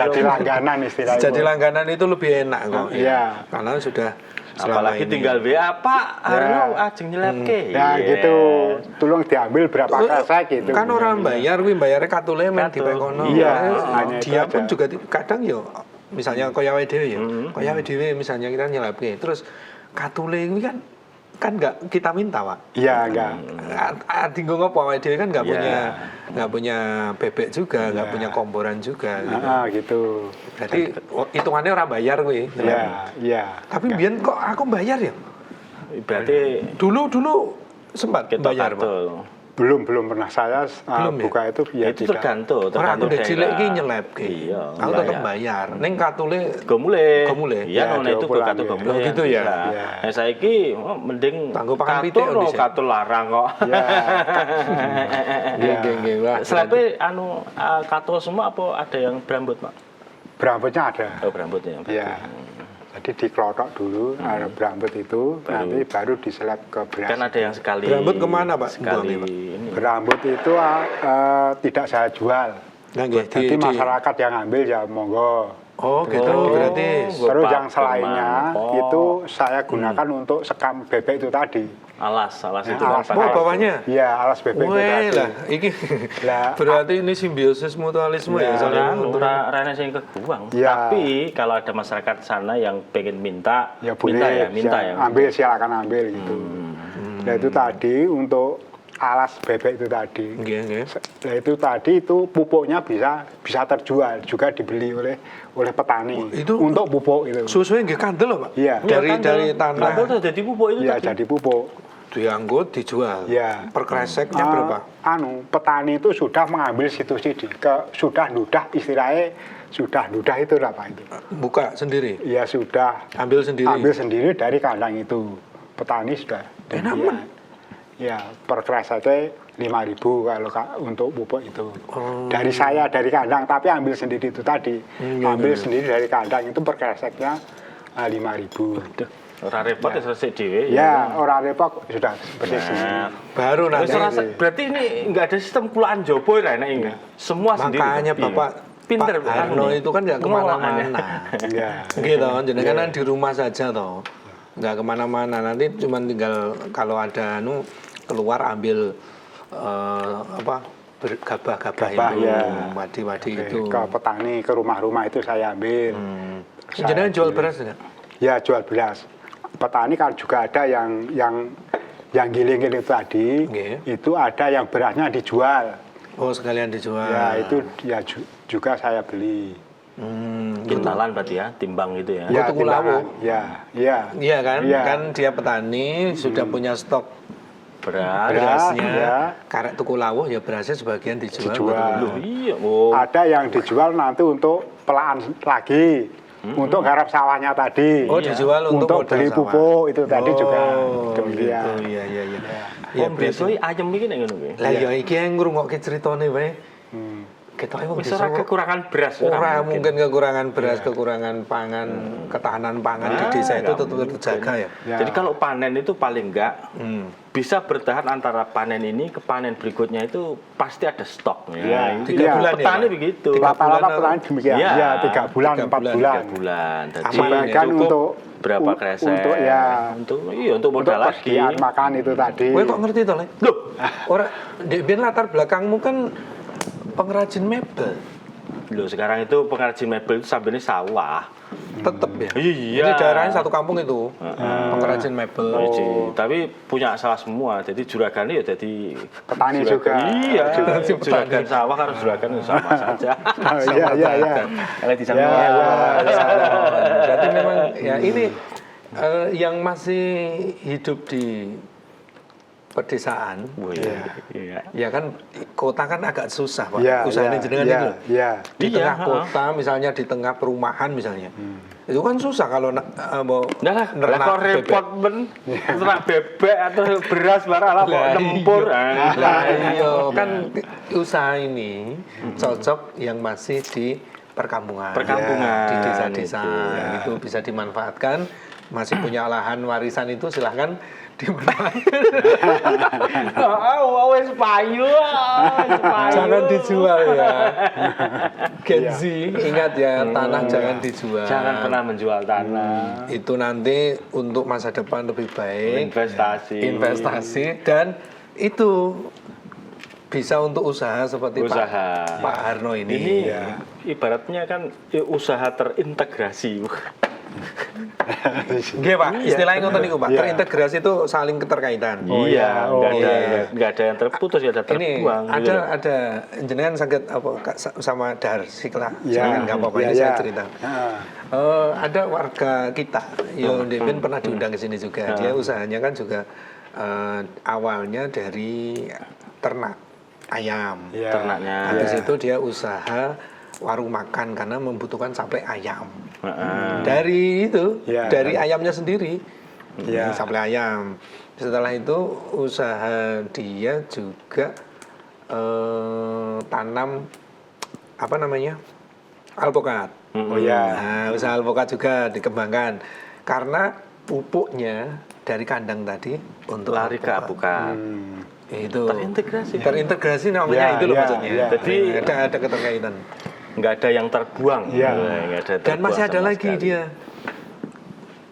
Jadi langganan istilahnya. Jadi langganan itu lebih enak kok. Iya. Karena sudah apalagi tinggal WA Pak Harno ajeng nyelepke. Ya gitu. Tolong diambil berapa kresek gitu. Kan orang bayar kuwi bayare katule men dipekono. Iya, dia pun juga kadang yo misalnya kaya awake dhewe ya. Kaya awake dhewe misalnya kita nyelepke terus katule kuwi kan enggak kita minta, Pak. Iya, enggak. Tinggal ngopo awake dhewe kan enggak punya bebek juga, enggak punya komporan juga gitu. Gitu. Berarti hitungannya orang bayar kuwi. Iya. Tapi biyen kok aku bayar ya? Berarti dulu sempat bayar, Pak. Belum pernah saya buka itu ya itu tergantung aku udah cilik iki nyelepke. Iya. Aku tetap bayar. Ning katule gomule. Iya, ono itu kartu gomule. Gitu ya. Nah, saiki mending tanggo pakan pitik kartu larang kok. Iya. Nggih. Wah. Selape kartu semua apa ada yang berambut, Pak? Berambutnya ada. Oh, berambutnya. Iya. Jadi dikelotok dulu, ada berambut itu, nanti baru diseleb ke beras. Kan ada yang sekali. Berambut kemana, Pak? Sekali ini. Berambut itu tidak saya jual. Nah, nggih, Jadi masyarakat yang ambil ya monggo. Oh, gitu. Berarti Terus Pak yang selainnya Firman. itu saya gunakan untuk sekam bebek itu tadi. alas itu Alas. kan oh, pakai- bawahnya. Iya, alas bebek itu Weh tadi. lah, iki Lah, berarti ini simbiosis mutualisme ya, Ya, saling Kan, menguntungkan. rene sing kebuang. Ya. Tapi kalau ada masyarakat sana yang pengen minta, Ya boleh, minta ya. ambil silakan ambil gitu. Nah itu tadi untuk alas bebek itu tadi. Nggih, nggih. Nah itu tadi itu pupuknya bisa terjual juga dibeli oleh petani itu untuk pupuk itu. Susunya nggih kandel loh, Pak. Iya. Dari tanah Kandel tuh jadi pupuk itu Ya tadi. jadi pupuk. diangkut dijual. Ya. Per kreseknya Ah, berapa? Petani itu sudah mengambil subsidi sudah nudah istilahnya sudah nudah itu apa itu? Buka sendiri. Ya sudah Ambil sendiri. ambil sendiri dari kandang itu. Petani sudah. Enak, ya, ya per kreseknya 5.000 kalau untuk pupuk itu. Dari saya dari kandang tapi ambil sendiri itu tadi. Ambil sendiri dari kandang itu per kreseknya 5.000. Ora repot ya selesai dhewe. Ya, orang repot sudah seperti ini. Baru Wis nanti. berarti ini enggak ada sistem kulaan jopo ya ini. Semua sendiri. Makanya Iya. Bapak pinter Pak Harno itu kan nggak kemana-mana. Ya. Gitu, jenengan kan di rumah saja toh, nggak kemana-mana. Nanti cuma tinggal kalau ada keluar ambil gabah-gabah Gabah, itu, ya. wadi-wadi itu. Ke petani, ke rumah-rumah itu saya ambil. Jenengan jual beras nggak? Ya, jual beras. Petani kan juga ada yang giling-giling tadi, Nggih. itu ada yang berasnya dijual. Oh sekalian dijual. Ya, itu ya juga saya beli. Kintalan berarti ya, timbang gitu ya. Ya, tuku timbangan. lauk. Ya, ya. Iya kan? Iya. Kan dia petani sudah punya stok Beras. berasnya. ya. Karek tuku lawuh ya berasnya sebagian dijual. Dijual. Loh, iya. Oh. Ada yang dijual nanti untuk pelaan lagi. Untuk garap sawahnya tadi. Oh dijual untuk modal beli sawah. pupuk itu tadi juga Oh, demikian. gitu. Iya iya iya. Oh, besok ayam iki nek ngono kuwi. Lah ya iki yang ngrungokke critane wae. Ketoke wong Wis desa ora kekurangan beras. ora mungkin kekurangan beras, kekurangan pangan, ketahanan pangan di desa itu tetap terjaga ya. Ya. Jadi kalau panen itu paling enggak bisa bertahan antara panen ini ke panen berikutnya itu pasti ada stok Ya, 3 iya. bulan ya, petani Pak? begitu. 3 Rata-rata bulan petani demikian. Iya. Ya, 3 bulan, 3 4 bulan. bulan. 3 bulan. Jadi Sebagian cukup untuk berapa kresek? untuk ya untuk untuk modal lagi. persediaan makan itu tadi. Kowe kok ngerti to, Le? Loh, Ora ben latar belakangmu kan pengrajin mebel. loh sekarang itu pengrajin mebel itu sambil ini sawah. Tetep ya. Iya. Jadi daerahnya satu kampung itu. Pengrajin mebel. Tapi punya sawah semua. Jadi juragan ya jadi Petani juragan. juga. Iya. Petani. Juragan sawah harus juragan sama saja. Oh, iya, iya, iya. Kalau di sana. Ya, ya. Berarti memang ya ini yang masih hidup di pedesaan. Oh, iya. Ya kan kota kan agak susah, Pak. Ya, Usahanya ya, jenengan ya, itu loh. ya. Di Iya, tengah ha-ha. kota misalnya di tengah perumahan misalnya. Itu kan susah kalau mau Nah lah, nernak kok repot bebek. men, ternak bebek atau beras barang lah kok Lah, nempur. Lah iya kan usaha ini cocok yang masih di perkampungan. Perkampungan, Di desa-desa itu. itu bisa dimanfaatkan. Masih punya lahan warisan itu silahkan dimanfaatkan. Wes payu. Jangan dijual ya. Gen Z, ingat ya, tanah jangan dijual. Jangan pernah menjual tanah. Itu nanti untuk masa depan lebih baik. Investasi. Dan itu bisa untuk usaha seperti Usaha. Pak Harno ini. Ini ibaratnya kan usaha terintegrasi. Nggih, Pak, istilahnya ngoten niku, Pak. Iya. Terintegrasi itu saling keterkaitan. Iya, oh, nggak ada yang terputus, nggak ada Ini terbuang. gitu loh. ada jenengan sakit apa sama Dahar Sikla. Ya, Jangan nggak apa-apa ini ya, saya ya. cerita. Ah. Ada warga kita, Yo Devin pernah diundang ke sini juga. Dia usahanya kan juga awalnya dari ternak ayam. Ya. Ternaknya. Habis itu dia usaha warung makan karena membutuhkan sampai ayam. Heeh. Dari itu, Ya. dari ayamnya sendiri, Ya. sampai ayam. Setelah itu usaha dia juga tanam apa namanya alpukat. Oh ya. Nah, usaha alpukat juga dikembangkan karena pupuknya dari kandang tadi untuk Lari ke alpukat. alpukat. Itu terintegrasi namanya Ya, itu loh ya, maksudnya. ya. Jadi ada keterkaitan. nggak ada yang terbuang. Iya. Nggak ada Dan terbuang masih ada sama lagi sekali. dia.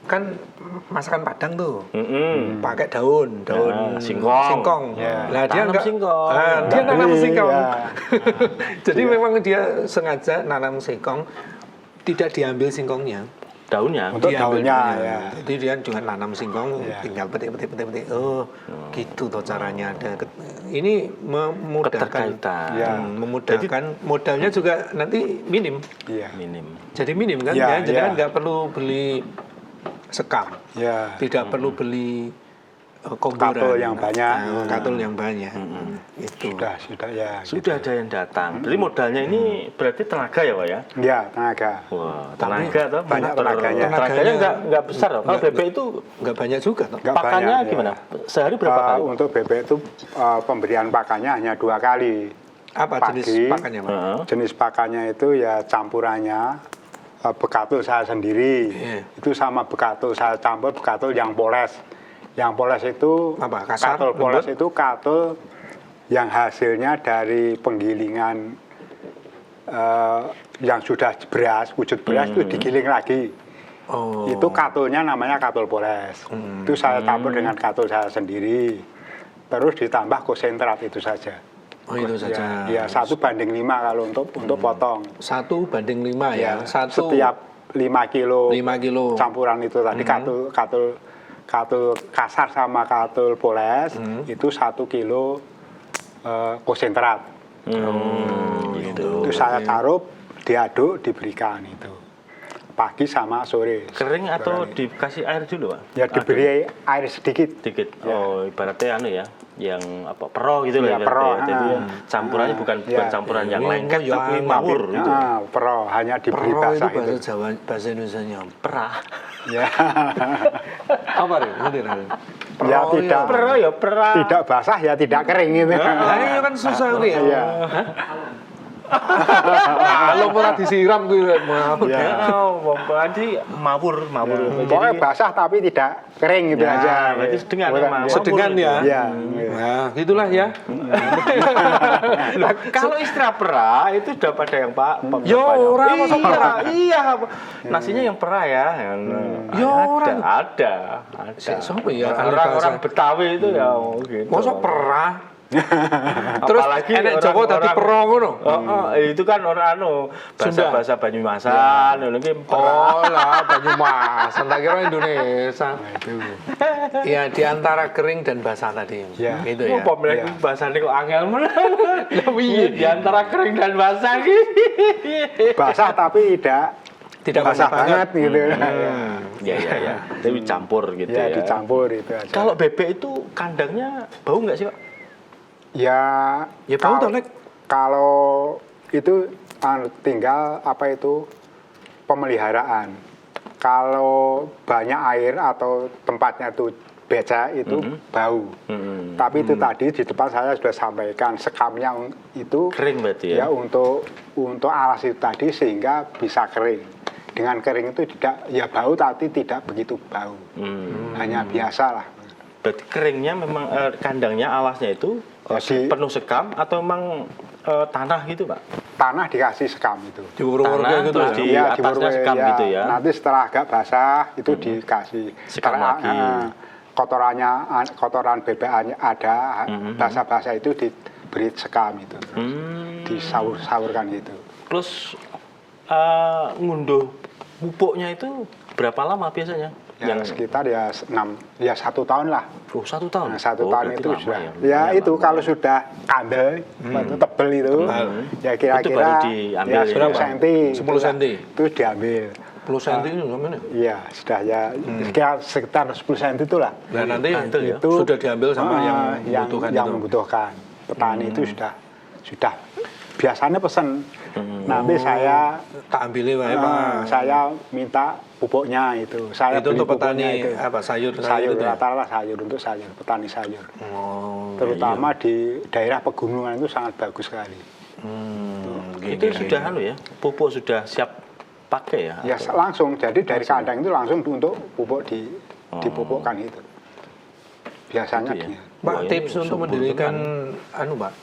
Kan masakan Padang tuh. Mm-mm. Pakai daun Ya, singkong. Ya. Nah, dia Tanam enggak singkong. dia nanam beli, singkong. ya. Jadi memang dia sengaja nanam singkong, tidak diambil singkongnya. Daunnya. Untuk Diambil daunnya, daunnya. ya. Jadi dia juga nanam singkong, Ya. tinggal petik. Oh, gitu tuh caranya ada. Ini memudahkan. Keterkaitan. Ya. Memudahkan. Modalnya juga nanti minim. Iya. Minim. Jadi minim kan Ya, ya. Jadi kan ya. nggak perlu beli sekam. Ya. Tidak perlu beli komboran. Katul yang banyak. Katul yang banyak. Itu. Sudah ya. Sudah ada yang datang. Jadi modalnya ini berarti tenaga ya, Pak ya? Ya, tenaga. Wah, tenaga tuh banyak tenaganya. Tenaganya nggak besar loh. Kalau bebek itu Nggak banyak juga toh. Nggak pakannya banyak, ya. gimana? Sehari berapa kali? Untuk bebek itu pemberian pakannya hanya 2 kali. Apa Pagi. jenis pakannya, Pak? Heeh. Jenis pakannya itu ya campurannya bekatul saya sendiri. Iya. Itu sama bekatul saya campur bekatul yang poles. Yang poles itu Apa, kasar, katul poles lembut? itu katul yang hasilnya dari penggilingan yang sudah beras, wujud beras itu digiling lagi. Oh. Itu katulnya namanya katul poles. Itu saya campur dengan katul saya sendiri. Terus ditambah konsentrat itu saja. Oh, itu saja. Ya, 1:5 kalau untuk potong. 1:5 ya. Setiap 5 kilo 5 kilo. campuran itu tadi katul kasar sama katul poles itu 1 kilo konsentrat. Gitu. Itu saya taruh, diaduk, diberikan itu. Pagi sama sore. Kering atau dikasih air dulu, Pak? Ya diberi air sedikit. Dikit. Oh, ibaratnya anu ya, yang apa pero gitu Ya, lah. pero, Jadi campurannya bukan ya. campuran yang Oh, lengket ya, tapi mawur gitu. Pero hanya diberi Pro itu basah bahasa itu. Jawa, bahasa Indonesianya. Perah. Ya. Apa nih? Ngerti, Ren? Ya Pro tidak Perah ya perah. tidak basah ya tidak kering itu. Nah, ini kan susah itu ya. Iya. Kalau pernah disiram gue mau. Ya. Oh, jadi mawur. Pokoknya basah tapi tidak kering gitu Ya, aja. berarti sedengan Bukan, sama. Sedengan ya. Ya. Nah, gitulah ya. Nah, kalau istilah perah itu sudah pada yang Pak. Yo, orang masa perah? Iya. Nasinya yang perah ya. Yo, orang. Ada. Siapa ya? Orang-orang Betawi itu ya gitu. Masa perah? Terus Apalagi enek Jawa dadi perah ngono. Itu kan orang Sunda. bahasa Banyumasan ngono ki perah. Oh lah, Banyumasan, tak kira Indonesia. Ya, di antara kering dan basah tadi. Ya. Gitu ya. Apa mereka bahasane kok angel men. Lah, iya. Di antara kering dan basah ki. Basah tapi tidak basah banget gitu. Ya. Tapi campur gitu Ya ya. dicampur itu aja. Kalau bebek itu kandangnya bau nggak sih, Pak? Ya bau toh, Lek. Kalau itu tinggal apa itu pemeliharaan. Kalau banyak air atau tempatnya itu becek itu bau. Tapi itu tadi di depan saya sudah sampaikan sekamnya itu Kering berarti ya. ya untuk alas itu tadi sehingga bisa kering. Dengan kering itu tidak ya bau tapi tidak begitu bau. Hanya biasa lah. Berarti keringnya memang kandangnya alasnya itu Jadi- penuh sekam atau memang tanah gitu, Pak? Tanah dikasih sekam itu. Diuruk-uruk Tanah, gitu terus ya. di Iya, atasnya diuruk, sekam gitu ya. Nanti setelah agak basah itu dikasih Sekam setelah, lagi. kotoran bebeknya ada, basah-basah itu diberi sekam itu. Disaur-saurkan itu. Terus ngunduh pupuknya itu berapa lama biasanya? Ya, sekitar ya 1 tahun lah. 1 tahun. Nah, 1 tahun berarti itu lama sudah. ya. Ya Lumayan itu lama. kalau sudah kandel, tebel itu, ya Itu kira-kira baru diambil ya ya. 10 cm. 10 cm. Itu diambil. 10 cm itu gimana? Iya, sudah ya sekitar 10 cm itulah. Nah, nanti Bandel ya? itu sudah diambil sama yang membutuhkan yang itu. membutuhkan. Petani itu sudah biasanya pesan. Nanti saya Tak ambilnya Pak, Pak. saya minta pupuknya itu. Saya Itu beli untuk pupuknya petani itu. apa sayur Sayur itu ya? rata-rata sayur untuk sayur, petani sayur. Oh, Terutama di daerah pegunungan itu sangat bagus sekali. Itu sudah ya, pupuk sudah siap pakai ya? Ya langsung, jadi dari kandang itu langsung untuk pupuk dipupukkan itu. Biasanya Itu ya? dia. Pak, Wah, ini tips untuk subur mendirikan Pak.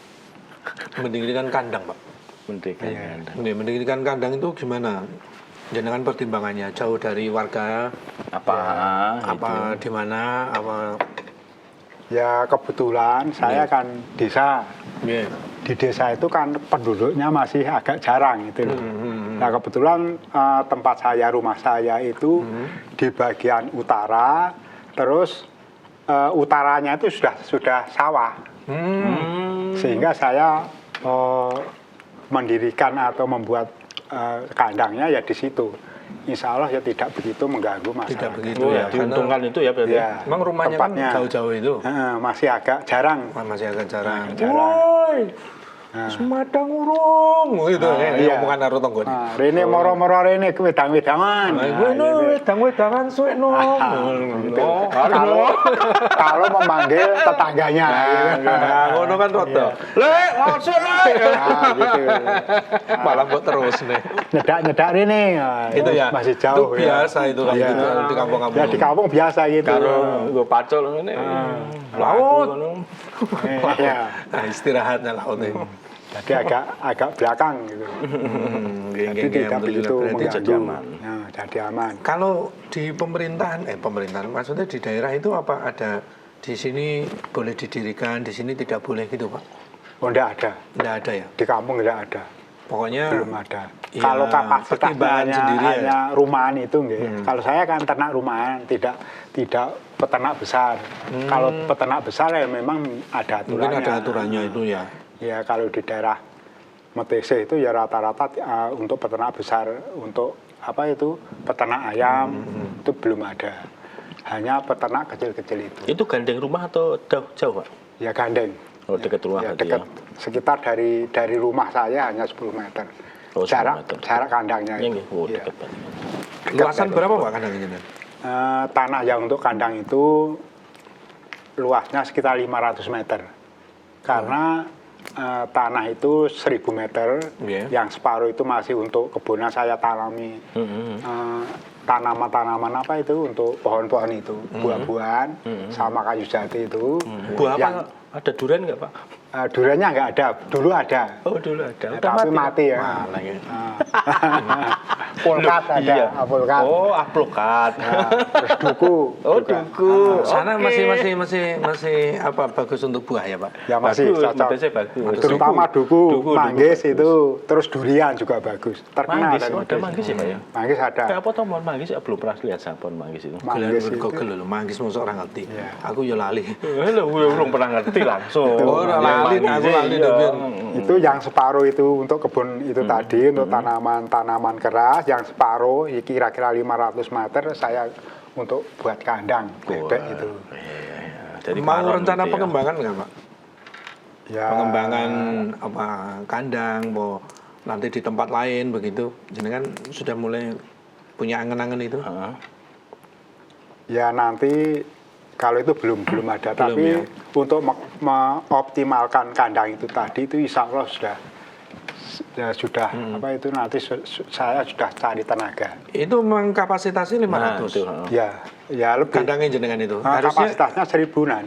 Mendirikan kandang, Pak. mendirikan Iya. kandang. Nih, mendirikan kandang itu gimana? Jenengan pertimbangannya jauh dari warga Apa? apa di mana apa Ya kebetulan saya kan desa. Nggih. Di desa itu kan penduduknya masih agak jarang gitu loh. Nah kebetulan tempat saya, rumah saya itu di bagian utara, terus utaranya itu sudah sawah, sehingga saya mendirikan atau membuat kandangnya ya di situ. Insya Allah ya tidak begitu mengganggu masyarakat. Tidak begitu Oh, ya. ya, diuntungkan itu ya berarti. Ya, Emang rumahnya kan tempatnya, jauh-jauh itu. masih agak jarang. Masih agak jarang. Jarang. Woi, Semadang urung gitu ya. iya. Omongan karo tanggane. Rene moro-moro rene wedang-wedangan. Gue no wedang-wedangan suwe no. Kalau memanggil tetangganya. Nah, ngono kan roto. Lek, langsung lek. Gitu. Malah buat terus nih. Nyedak rene. Itu ya. Masih jauh. Itu biasa itu kan Iya. gitu di kampung-kampung. Ya di kampung biasa gitu. Karo gue pacul ngene. Laut. Iya. Nah, istirahatnya laut itu. Jadi agak belakang gitu. Jadi tidak begitu berarti mengganggu. Jadi aman. Kalau di pemerintahan maksudnya di daerah itu apa ada di sini boleh didirikan, di sini tidak boleh gitu, Pak? Oh enggak ada. Tidak ada ya. Di kampung enggak ada. Pokoknya Belum ada. ya, Kalau kapasitasnya pertimbangan sendiri ya. hanya rumahan itu nggih. Kalau saya kan ternak rumahan, tidak peternak besar. Kalau peternak besar ya memang ada aturannya. Mungkin ada aturannya itu ya. Ya kalau di daerah Metese itu ya rata-rata untuk peternak besar, untuk apa itu peternak ayam itu belum ada. Hanya peternak kecil-kecil itu. Itu gandeng rumah atau jauh, Pak? Ya gandeng. Oh, dekat rumah Ya berarti dekat. ya. Sekitar dari rumah saya hanya 10 meter. Oh, 10 meter. Jarak kandangnya Iya, itu. nggih. Oh, Iya. dekat banget. Luasan berapa Pak kandangnya? Tanah yang untuk kandang itu luasnya sekitar 500 meter. Karena tanah itu 1000 meter, Yeah. yang separuh itu masih untuk kebunan saya tanami tanaman-tanaman apa itu untuk pohon-pohon itu, buah-buahan sama kayu jati itu. Buah Yang, apa? Ada durian nggak, Pak? duriannya nggak ada, dulu ada. Oh, dulu ada. Udah Tapi mati ya. Malah ya. Polkat ada, Iya. polkat. Oh, aplokat. Nah, terus duku. Oh, juga. duku. Sana Oke. masih apa bagus untuk buah ya Pak? Ya masih Bagus, cocok. biasanya bagus. Terutama duku, Duku manggis bagus. itu, terus durian juga bagus. Terkenal Manggis, dari oh, ada manggis ya, Pak ya? Manggis ada. Kayak apa toh pohon manggis? Ya, belum pernah lihat saya pohon manggis itu. Gelar Manggis itu. Google lho, manggis mosok ora ngerti. Iya. Aku ya lali. Lo belum pernah ngerti langsung. Oh, ora lali, aku lali dong. Itu yang separuh itu untuk kebun itu tadi, untuk tanaman-tanaman keras, yang separuh kira-kira 500 meter saya untuk buat kandang bebek itu. Jadi Mau karon rencana gitu ya. pengembangan nggak Pak? Ya, Pengembangan apa kandang, mau nanti di tempat lain begitu. Jenengan sudah mulai punya angen-angen itu? Heeh. ya nanti kalau itu belum ada, Belum, tapi ya. untuk mengoptimalkan kandang itu tadi itu insya Allah sudah apa itu nanti saya sudah cari tenaga. Itu memang kapasitasnya 500. Nah, itu, heeh. Ya lebih. Kandangnya jenengan itu. Nah, Harusnya kapasitasnya 1000-an.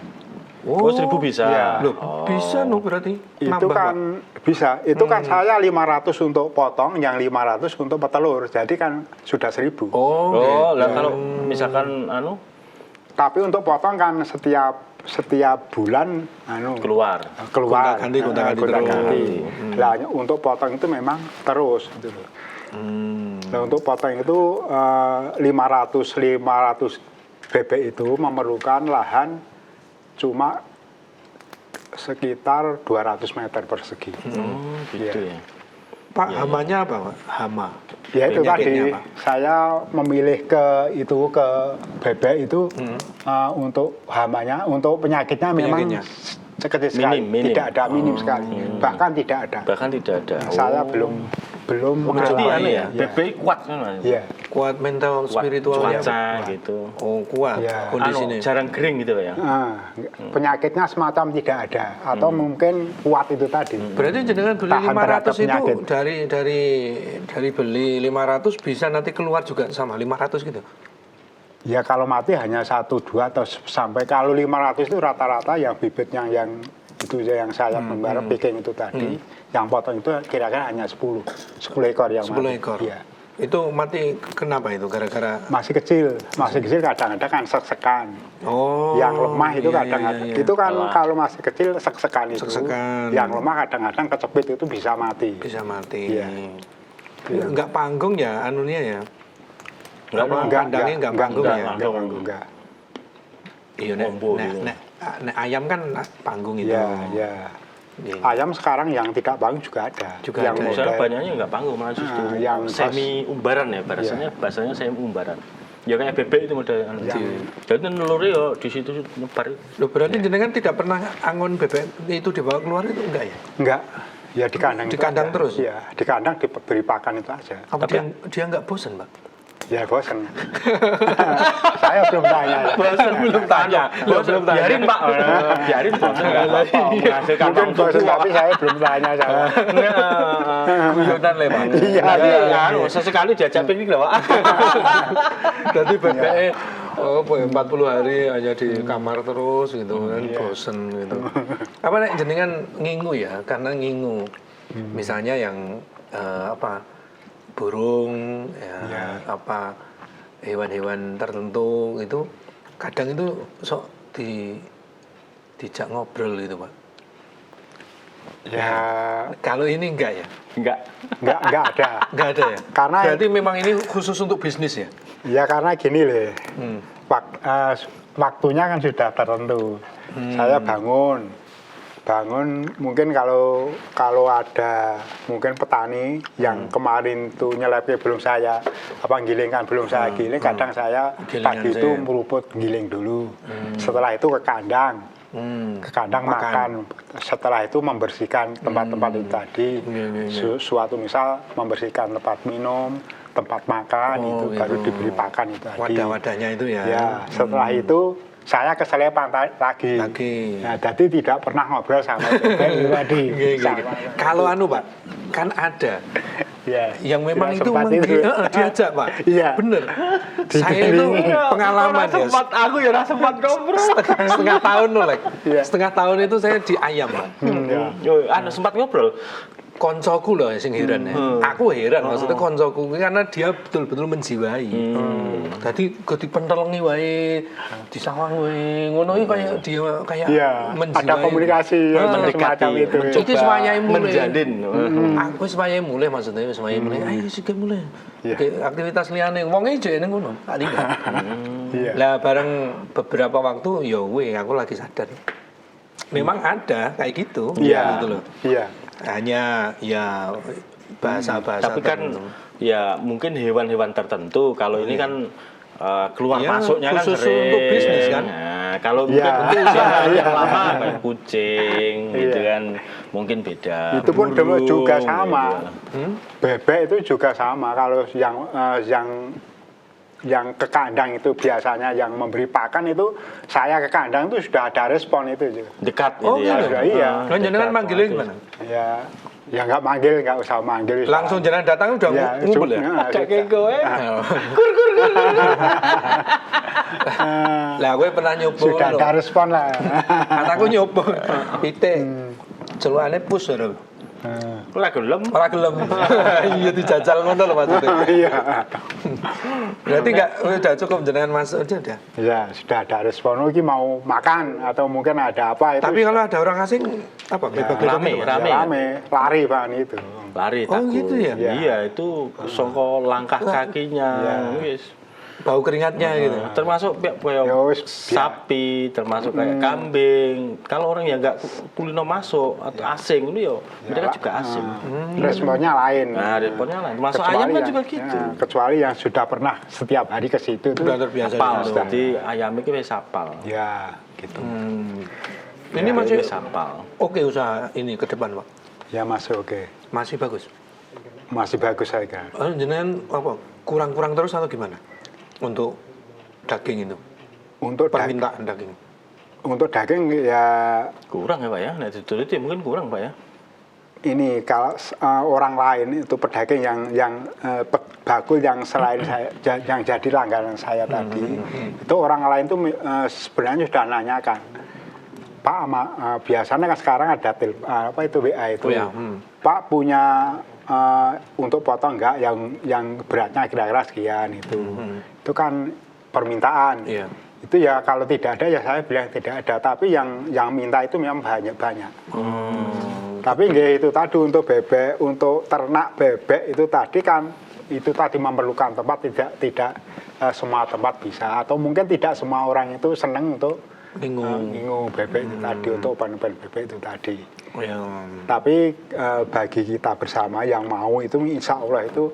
Oh, 1000 bisa. Iya. Loh, bisa no berarti. Itu Nambah, kan Pak. bisa. Itu kan saya 500 untuk potong, yang 500 untuk petelur. Jadi kan sudah 1000. Oh, Oh, gitu. lah kalau misalkan Tapi untuk potong kan setiap bulan keluar. keluar. Gonta-ganti, gonta-ganti terus. Gonta-ganti. Lah, untuk potong itu memang terus gitu loh. Nah, untuk potong itu 500 bebek itu memerlukan lahan cuma sekitar 200 meter persegi. Oh, gitu ya. Pak, hamanya apa, Pak? Hama. Ya itu Penyakitnya tadi apa? saya memilih ke bebek itu untuk hamanya, untuk penyakitnya memang Penyakitnya. sekecil sekali, Minim. tidak ada, minim sekali, bahkan tidak ada. Bahkan tidak ada. Saya belum Berarti mengalami. ya, bebek kuat kan, Mas? Iya. Kuat mental, Kuat spiritualnya. cuaca Pak? gitu. Oh, kuat Ya. kondisinya. Jarang kering gitu ya. Penyakitnya semacam tidak ada, atau mungkin kuat itu tadi. Berarti jenengan beli Tahan terhadap 500 itu penyakit. dari beli 500 bisa nanti keluar juga sama 500 gitu. Ya kalau mati hanya 1-2 atau sampai kalau 500 itu rata-rata yang bibitnya yang itu yang saya membara picking itu tadi, yang potong itu kira-kira hanya 10 ekor yang 10 mati. ekor. Iya. Itu mati kenapa itu? Gara-gara Masih kecil kadang-kadang kan sek-sekan. oh Yang lemah itu iya, kadang-kadang iya, iya. itu kan kalau masih kecil sek-sekan itu. Sek-sekan. Yang lemah kadang-kadang kecepit itu bisa mati. bisa mati. Iya. Enggak panggung ya anunya ya. Enggak, Kandangnya enggak panggung ya. Enggak. Iya nek, Ombo nek, gitu. nek ayam kan panggung itu. Iya, iya. Iya. Ayam sekarang yang tidak panggung juga ada. Juga yang ada. Misalnya model- banyaknya nggak panggung, malah justru yang semi umbaran ya, bahasanya semi umbaran. Ya kayak bebek itu modelnya. Jadi nelurnya yo di situ nyebar. Loh, berarti jenengan tidak pernah angon bebek itu dibawa keluar itu enggak ya? Enggak. Ya di kandang. Di itu kandang aja. terus? Iya, di kandang diberi pakan itu aja. Apa dia enggak bosan, Pak? Ya bosan. Saya belum tanya. Ya. Bosan belum tanya. Belum tanya. Biarin Pak. Biarin bosan nggak apa-apa. Menghasilkan Mungkin uang bosan cukup. tapi saya belum tanya saya. Guyonan le Pak. Iya, Jadi iya. sesekali diajak piknik lah Pak. Jadi bebeknya oh, 40 hari hanya di kamar terus gitu kan, bosen gitu. Apa nek jenengan ngingu ya? Karena ngingu. Misalnya yang apa? Burung ya, apa hewan-hewan tertentu itu kadang itu sok dijak ngobrol gitu, Pak. Ya Kalau ini enggak ya? Enggak. enggak ada. Enggak ada ya? Karena- berarti memang ini khusus untuk bisnis ya? Ya karena gini loh. Waktunya kan sudah tertentu. Saya bangun mungkin kalau ada mungkin petani yang kemarin tuh nyelepnya belum saya gilingkan belum saya giling, kadang saya Gilingan pagi itu saya. meruput giling dulu. Setelah itu ke kandang. Ke kandang makan. Setelah itu membersihkan tempat-tempat itu tadi. Suatu misal membersihkan tempat minum, tempat makan itu baru diberi pakan itu tadi. Wadah-wadahnya itu ya. Ya, setelah itu saya ke Selepan lagi. Nah, jadi tidak pernah ngobrol sama bebek itu tadi. Sama. Kalau anu Pak, kan ada Ya, yang memang tidak itu sempat manggil, diajak Pak. Iya. Bener. Saya itu pengalaman ya. Aku ya rasa sempat ngobrol. Setengah tahun loh, Lek. Iya. Setengah tahun itu saya di ayam, Pak. Ya. Yo, Anda sempat ngobrol. Koncoku loh sing heran ya. Aku heran maksudnya koncoku karena dia betul-betul menjiwai. Jadi gue dipentelengi wae, disawang wae, ngono iki kayak dia kayak Iya, menjiwai. ada komunikasi yang Mendekati, semacam itu. Iki semuanya mulai. menjalin. Aku semuanya mulai maksudnya semuanya mulai. Ayo sih mulai. Iya. Oke, aktivitas liyane wong iki ning ngono. Tak tinggal. Iya. Lah bareng beberapa waktu ya aku lagi sadar. Memang ada kayak gitu. Iya. Gitu loh. Iya. Hanya ya bahasa-bahasa Tapi kan tertentu. ya mungkin hewan-hewan tertentu. Kalau ini kan keluar Ya, masuknya kan khusus sering. untuk bisnis kan. Nah, kalau Ya. mungkin untuk usaha Ya. yang lama kayak kucing gitu Iya. kan mungkin beda. Itu pun Burung, juga sama. gitu. Bebek itu juga sama. Kalau yang ke kandang itu biasanya yang memberi pakan itu saya ke kandang itu sudah ada respon itu juga. Dekat Oh, gitu ya. gitu? Sudah, iya. Kan jenengan Dekat, manggilnya bagus. gimana? Ya nggak manggil, nggak usah manggil. Langsung jenengan datang udah Ya, ngumpul ya? sudah. Kayak gue. Lah gue pernah nyoba Sudah lho. ada respon lah. Anakku nyoba. Pitik. Celukane pus lho. Lah gelem. Ora gelem. Iya dijajal ngono lho maksudnya. Iya. Berarti enggak udah cukup jenengan masuk aja udah. Ya sudah ada respon. Oh, ini mau makan atau mungkin ada apa itu. Tapi kalau ada orang asing apa bebek-bebek rame, itu, Pak? rame. Rame, lari Pak itu. Lari Oh, takut. gitu ya? Iya, itu songko langkah kakinya. Iya. Wis. Bau keringatnya gitu. Termasuk kayak Ya wis, sapi, termasuk kayak kambing. Kalau orang yang nggak kulino masuk atau asing itu ya mereka juga asing. Responnya lain. Nah, responnya lain. Masuk Kecuali ayam kan yang- juga gitu. ya, kecuali yang sudah pernah setiap hari ke situ tuh. Udah terbiasa. Sapal, gitu. jadi ayam itu wis sapal. Ya, gitu. Ini masih wis sapal. oke usaha ini ke depan, Pak. Ya masih oke. Masih bagus. Masih bagus saya kira. Jenengan apa? Kurang-kurang terus atau gimana? Untuk daging itu. Untuk Permintaan daging. untuk daging ya Kurang ya, Pak ya. Nah, itu mungkin kurang, Pak ya. ini kalau orang lain itu pedagang yang bakul yang selain saya, yang jadi langganan saya tadi, itu orang lain tuh sebenarnya sudah nanyakan, Pak, biasanya kan sekarang ada apa itu WA itu, Pak punya untuk potong enggak yang beratnya kira-kira sekian itu kan permintaan. Itu ya kalau tidak ada ya saya bilang tidak ada, tapi yang minta itu memang banyak. Tapi enggak itu tadi untuk bebek, untuk ternak bebek itu tadi kan itu tadi memerlukan tempat, tidak semua tempat bisa, atau mungkin tidak semua orang itu senang untuk ngingu bebek itu tadi, untuk upan-upan bebek itu tadi. Tapi bagi kita bersama yang mau itu insya Allah itu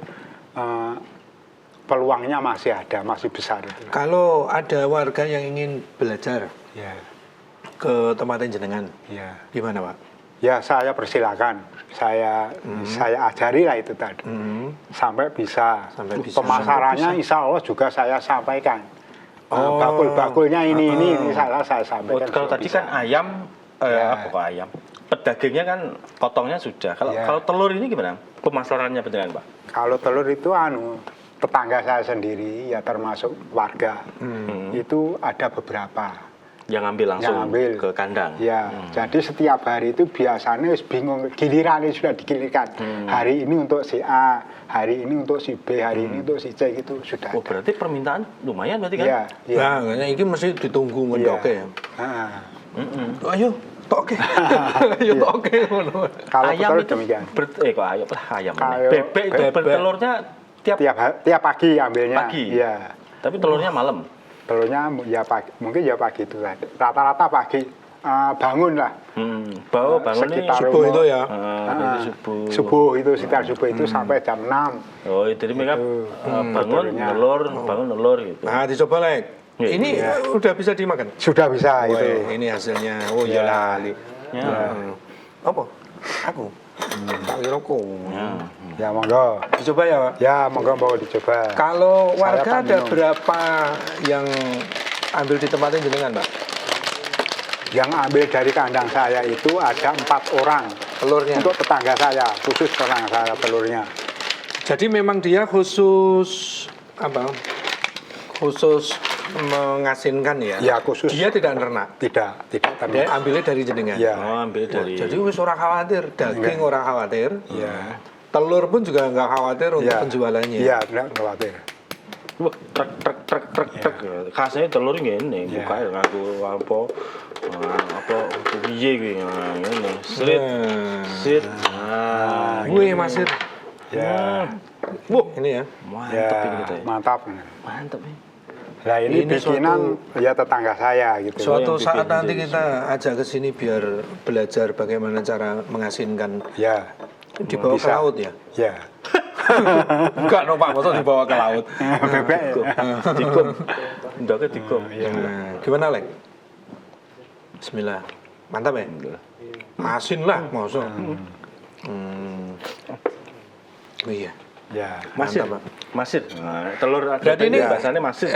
peluangnya masih ada, masih besar itu. Kalau ada warga yang ingin belajar ke tempat jenengan, gimana Pak? Ya saya persilakan, saya ajari lah itu tadi, sampai bisa. Pemasarannya insya Allah juga saya sampaikan. Bakul-bakulnya ini saya sampaikan. Kalau tadi kan ayam, ayam. Pedagingnya kan potongnya sudah. Kalau telur ini gimana? Pemasarannya dengan Pak? Kalau telur itu tetangga saya sendiri ya termasuk warga. Itu ada beberapa yang ambil langsung ke kandang. Ya, jadi setiap hari itu biasanya bingung, giliran sudah digilirkan. Hari ini untuk si A, hari ini untuk si B, hari ini untuk si C, gitu sudah. Oh, berarti permintaan lumayan berarti kan? Iya. Nah, ini mesti ditunggu ngendoke ya. Ayo, toke. Ayo toke. Kalau ayam itu demikian. Kok ayam. Bebek itu bertelurnya tiap pagi ambilnya. Pagi. Iya. Tapi telurnya malam. Telurnya ya pagi, mungkin ya pagi itu rata-rata pagi bangun lah. Bangun sekitar subuh itu ya. Subuh itu sekitar subuh itu sampai jam 6. Oh, itu mereka bangun telur gitu. Nah, dicoba lagi. Ini udah bisa dimakan? Sudah bisa itu. Ini hasilnya. Oh iya lali. Apa? Aku. Tak kira kok. Ya monggo. Dicoba ya, Pak? Ya monggo mau dicoba. Kalau warga ada berapa yang ambil di tempatnya jenengan, Pak? Yang ambil dari kandang saya itu ada 4 orang. Telurnya? Untuk tetangga saya, khusus tetangga saya telurnya. Jadi memang dia khusus apa? Khusus mengasinkan ya? Ya khusus. Dia tidak ternak? Tidak ternak. Dia ambilnya dari jenengan? Ya. Ambil dari. Jadi wis ora khawatir, daging ora khawatir. Ya. Telur pun juga nggak khawatir untuk penjualannya. Iya, nggak khawatir. Wah, trek. Khasnya telur ngene, bukae nganggo apa piye kuwi ngene. Sit. Wih, Masir. Ya. Ini ya. Mantap ini kita. Mantap. Mantap ini. Nah ini bikinan ya tetangga saya gitu. Suatu saat nanti kita ajak ke sini biar belajar bagaimana cara mengasinkan. Ya. Dibawa ke laut ya? Ya. Enggak no Pak, masa dibawa ke laut? Bebek ya? Dikum. Ndake dikum. Gimana Lek? Bismillah. Mantap ya? Asin lah, masa. Oh iya. Ya. Masir. Mantap, Pak. Masir. Nah, telur ada. Berarti ini bahasanya masir.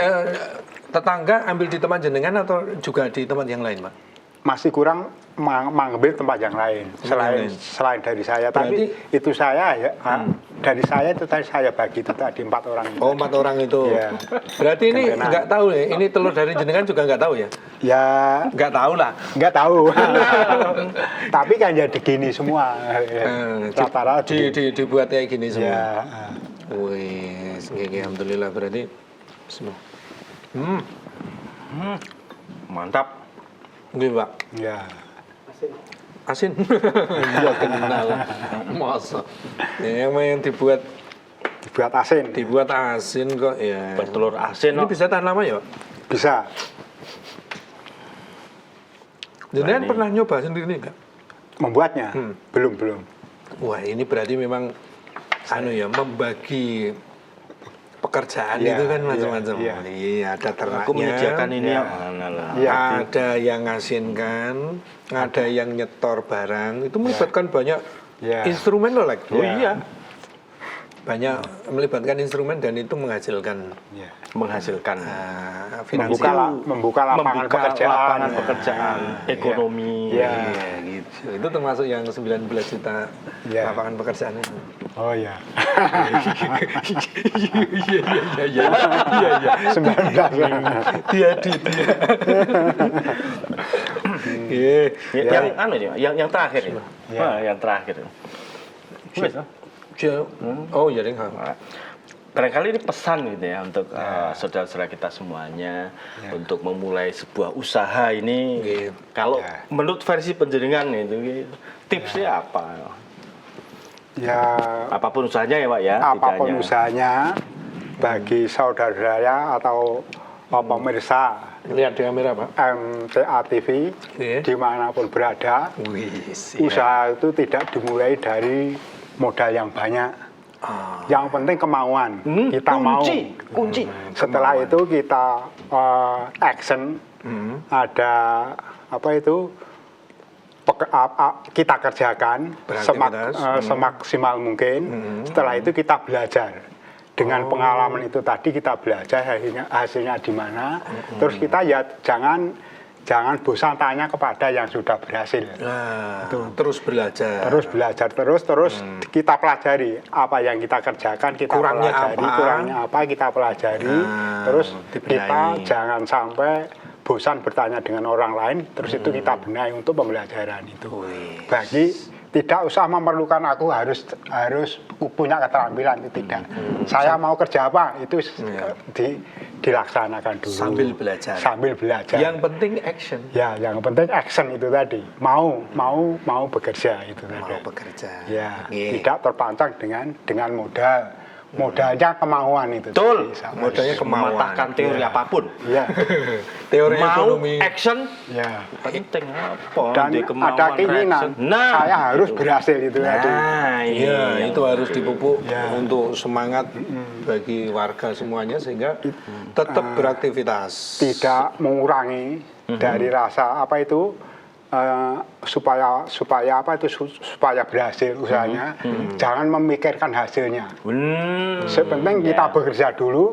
Tetangga ambil di tempat jenengan atau juga di tempat yang lain, Pak? Masih kurang mengambil tempat yang lain selain dari saya. Berarti, tapi itu saya ya dari saya itu tadi saya bagi itu tadi 4 orang. Oh, 4 orang itu. Ya. Berarti ini nggak tahu ya? Ini telur dari jenengan juga nggak tahu ya? Ya nggak tahu lah. Nggak tahu. Tapi kan jadi gini semua. Rata-rata dibuat kayak gini semua. Ya. Wih, alhamdulillah berarti. Bismillah. Mantap. Nggih, Pak. Ya. Asin. Iya kenal. Masa. Ya, yang dibuat asin. Dibuat asin kok ya. Bertelur asin. Ini bisa tahan lama ya, Pak? Bisa. Jenengan pernah nyoba sendiri enggak? Membuatnya? Belum. Wah, ini berarti memang membagi pekerjaan itu kan macam-macam. Iya, ada ternaknya. Aku menyediakan ini Ada yang ngasinkan, ada yang nyetor barang. Itu melibatkan banyak instrumen loh, like. Oh iya. banyak melibatkan instrumen dan itu menghasilkan Ya. Menghasilkan finansial. Membuka lapangan pekerjaan, ekonomi. Ya. Iya, gitu. Itu termasuk yang 19 juta Ya. lapangan pekerjaan itu. Oh ya. Iya. 19. Dia. Iya. Yang terakhir itu. Ya. Yang terakhir. Oh, ya deh. Barangkali ini pesan gitu ya untuk saudara-saudara kita semuanya untuk memulai sebuah usaha ini. Gitu. Kalau Ya. menurut versi penjaringan itu tipsnya apa? Ya, Apapun usahanya ya Pak ya. tidak apapun hanya- usahanya bagi saudara saya atau pemirsa Lihat di kamera, Pak. MTA TV Iya. dimanapun berada, Wih, usaha itu tidak dimulai dari modal yang banyak. Yang penting kemauan, kita mau. kunci. Setelah itu kita action, ada apa itu kita kerjakan Beraktivitas. semaksimal mungkin. Setelah itu kita belajar. Dengan pengalaman itu tadi kita belajar hasilnya di mana. Terus kita ya jangan bosan tanya kepada yang sudah berhasil. Nah, terus belajar. Terus belajar terus kita pelajari apa yang kita kerjakan, kita Kurangnya pelajari apa? kurangnya apa kita pelajari. Terus dibenahi. kita jangan sampai bosan bertanya dengan orang lain, terus itu kita benahi untuk pembelajaran itu. Bagi tidak usah memerlukan aku harus punya keterampilan, itu tidak. Saya mau kerja apa itu dilaksanakan dulu. Sambil belajar. Sambil belajar. Yang penting action. Ya, yang penting action itu tadi. Mau bekerja itu tadi. Mau bekerja. Ya, Iya. tidak terpancang dengan modal. Modalnya kemauan itu. Betul. tadi. Modalnya kemauan. Mematahkan teori apapun. Ya. Teori Mau ekonomi. action Ya. penting apa? Dan Di kemauan ada keinginan. reaction. Nah, saya harus berhasil itu tadi. Nah, Iya, itu harus dipupuk Ya. untuk semangat bagi warga semuanya sehingga tetap beraktivitas. Tidak mengurangi dari rasa apa itu supaya berhasil usahanya. Jangan memikirkan hasilnya. Sepenting kita bekerja dulu.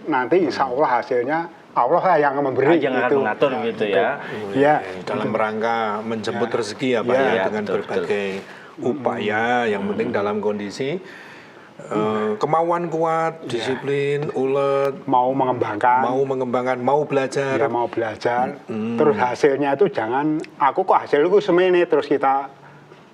Nanti insya Allah hasilnya Allah lah yang memberi. yang akan gitu. mengatur gitu ya. Ya. Dalam rangka menjemput rezeki ya Pak Ya, ya, dengan betul, berbagai upaya yang penting dalam kondisi kemauan kuat, disiplin, ulet, Mau mengembangkan. mau belajar. Ya, mau belajar. Terus hasilnya itu jangan aku kok hasilku semene terus kita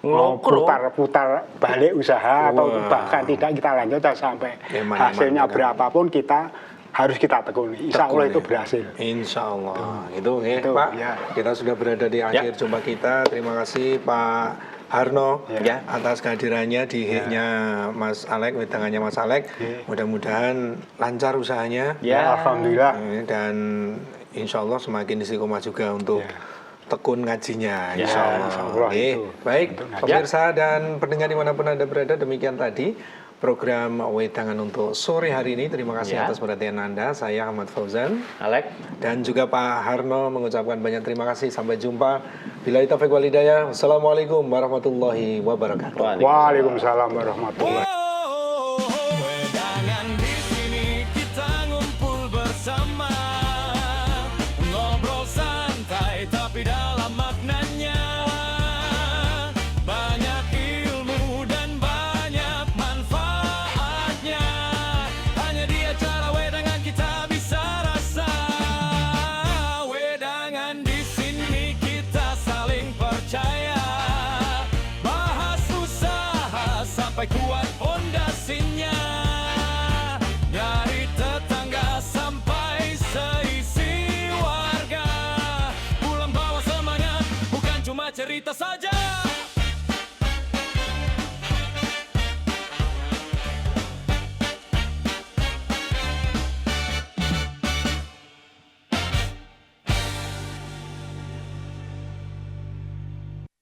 mau Ngelokro. putar balik usaha atau bahkan tidak kita lanjutkan sampai Eman, hasilnya eman, berapapun kita harus kita tekuni. Insya Allah itu berhasil. Insya Allah. Itu ya Itu, Pak. ya. Kita sudah berada di akhir jumpa kita. Terima kasih Pak Harno Ya. atas kehadirannya di hiknya Mas Alek, wedangannya Mas Alek. Ya. Mudah-mudahan lancar usahanya. Ya. Alhamdulillah. Dan insya Allah semakin istiqomah juga untuk Ya. tekun ngajinya. Ya, Insya Allah. insya Allah Oke. itu. Baik, Untuk ngaji. pemirsa dan pendengar dimanapun Anda berada, demikian tadi program Wedangan untuk sore hari ini. Terima kasih Ya. atas perhatian Anda. Saya Ahmad Fauzan. Alek. Dan juga Pak Harno mengucapkan banyak terima kasih. Sampai jumpa. Billahi taufiq wal hidayah. Wassalamualaikum warahmatullahi wabarakatuh. Waalaikumsalam warahmatullahi Wedangan di sini kita ngumpul bersama, ngobrol santai tapi dalam maknanya. Banyak ilmu dan banyak manfaatnya. Hanya di acara wedangan kita bisa rasa. Wedangan di sini kita saling percaya. Bahas usaha sampai kuat fondasinya. Dari tetangga sampai seisi warga. Pulang bawa semangat, bukan cuma cerita saja.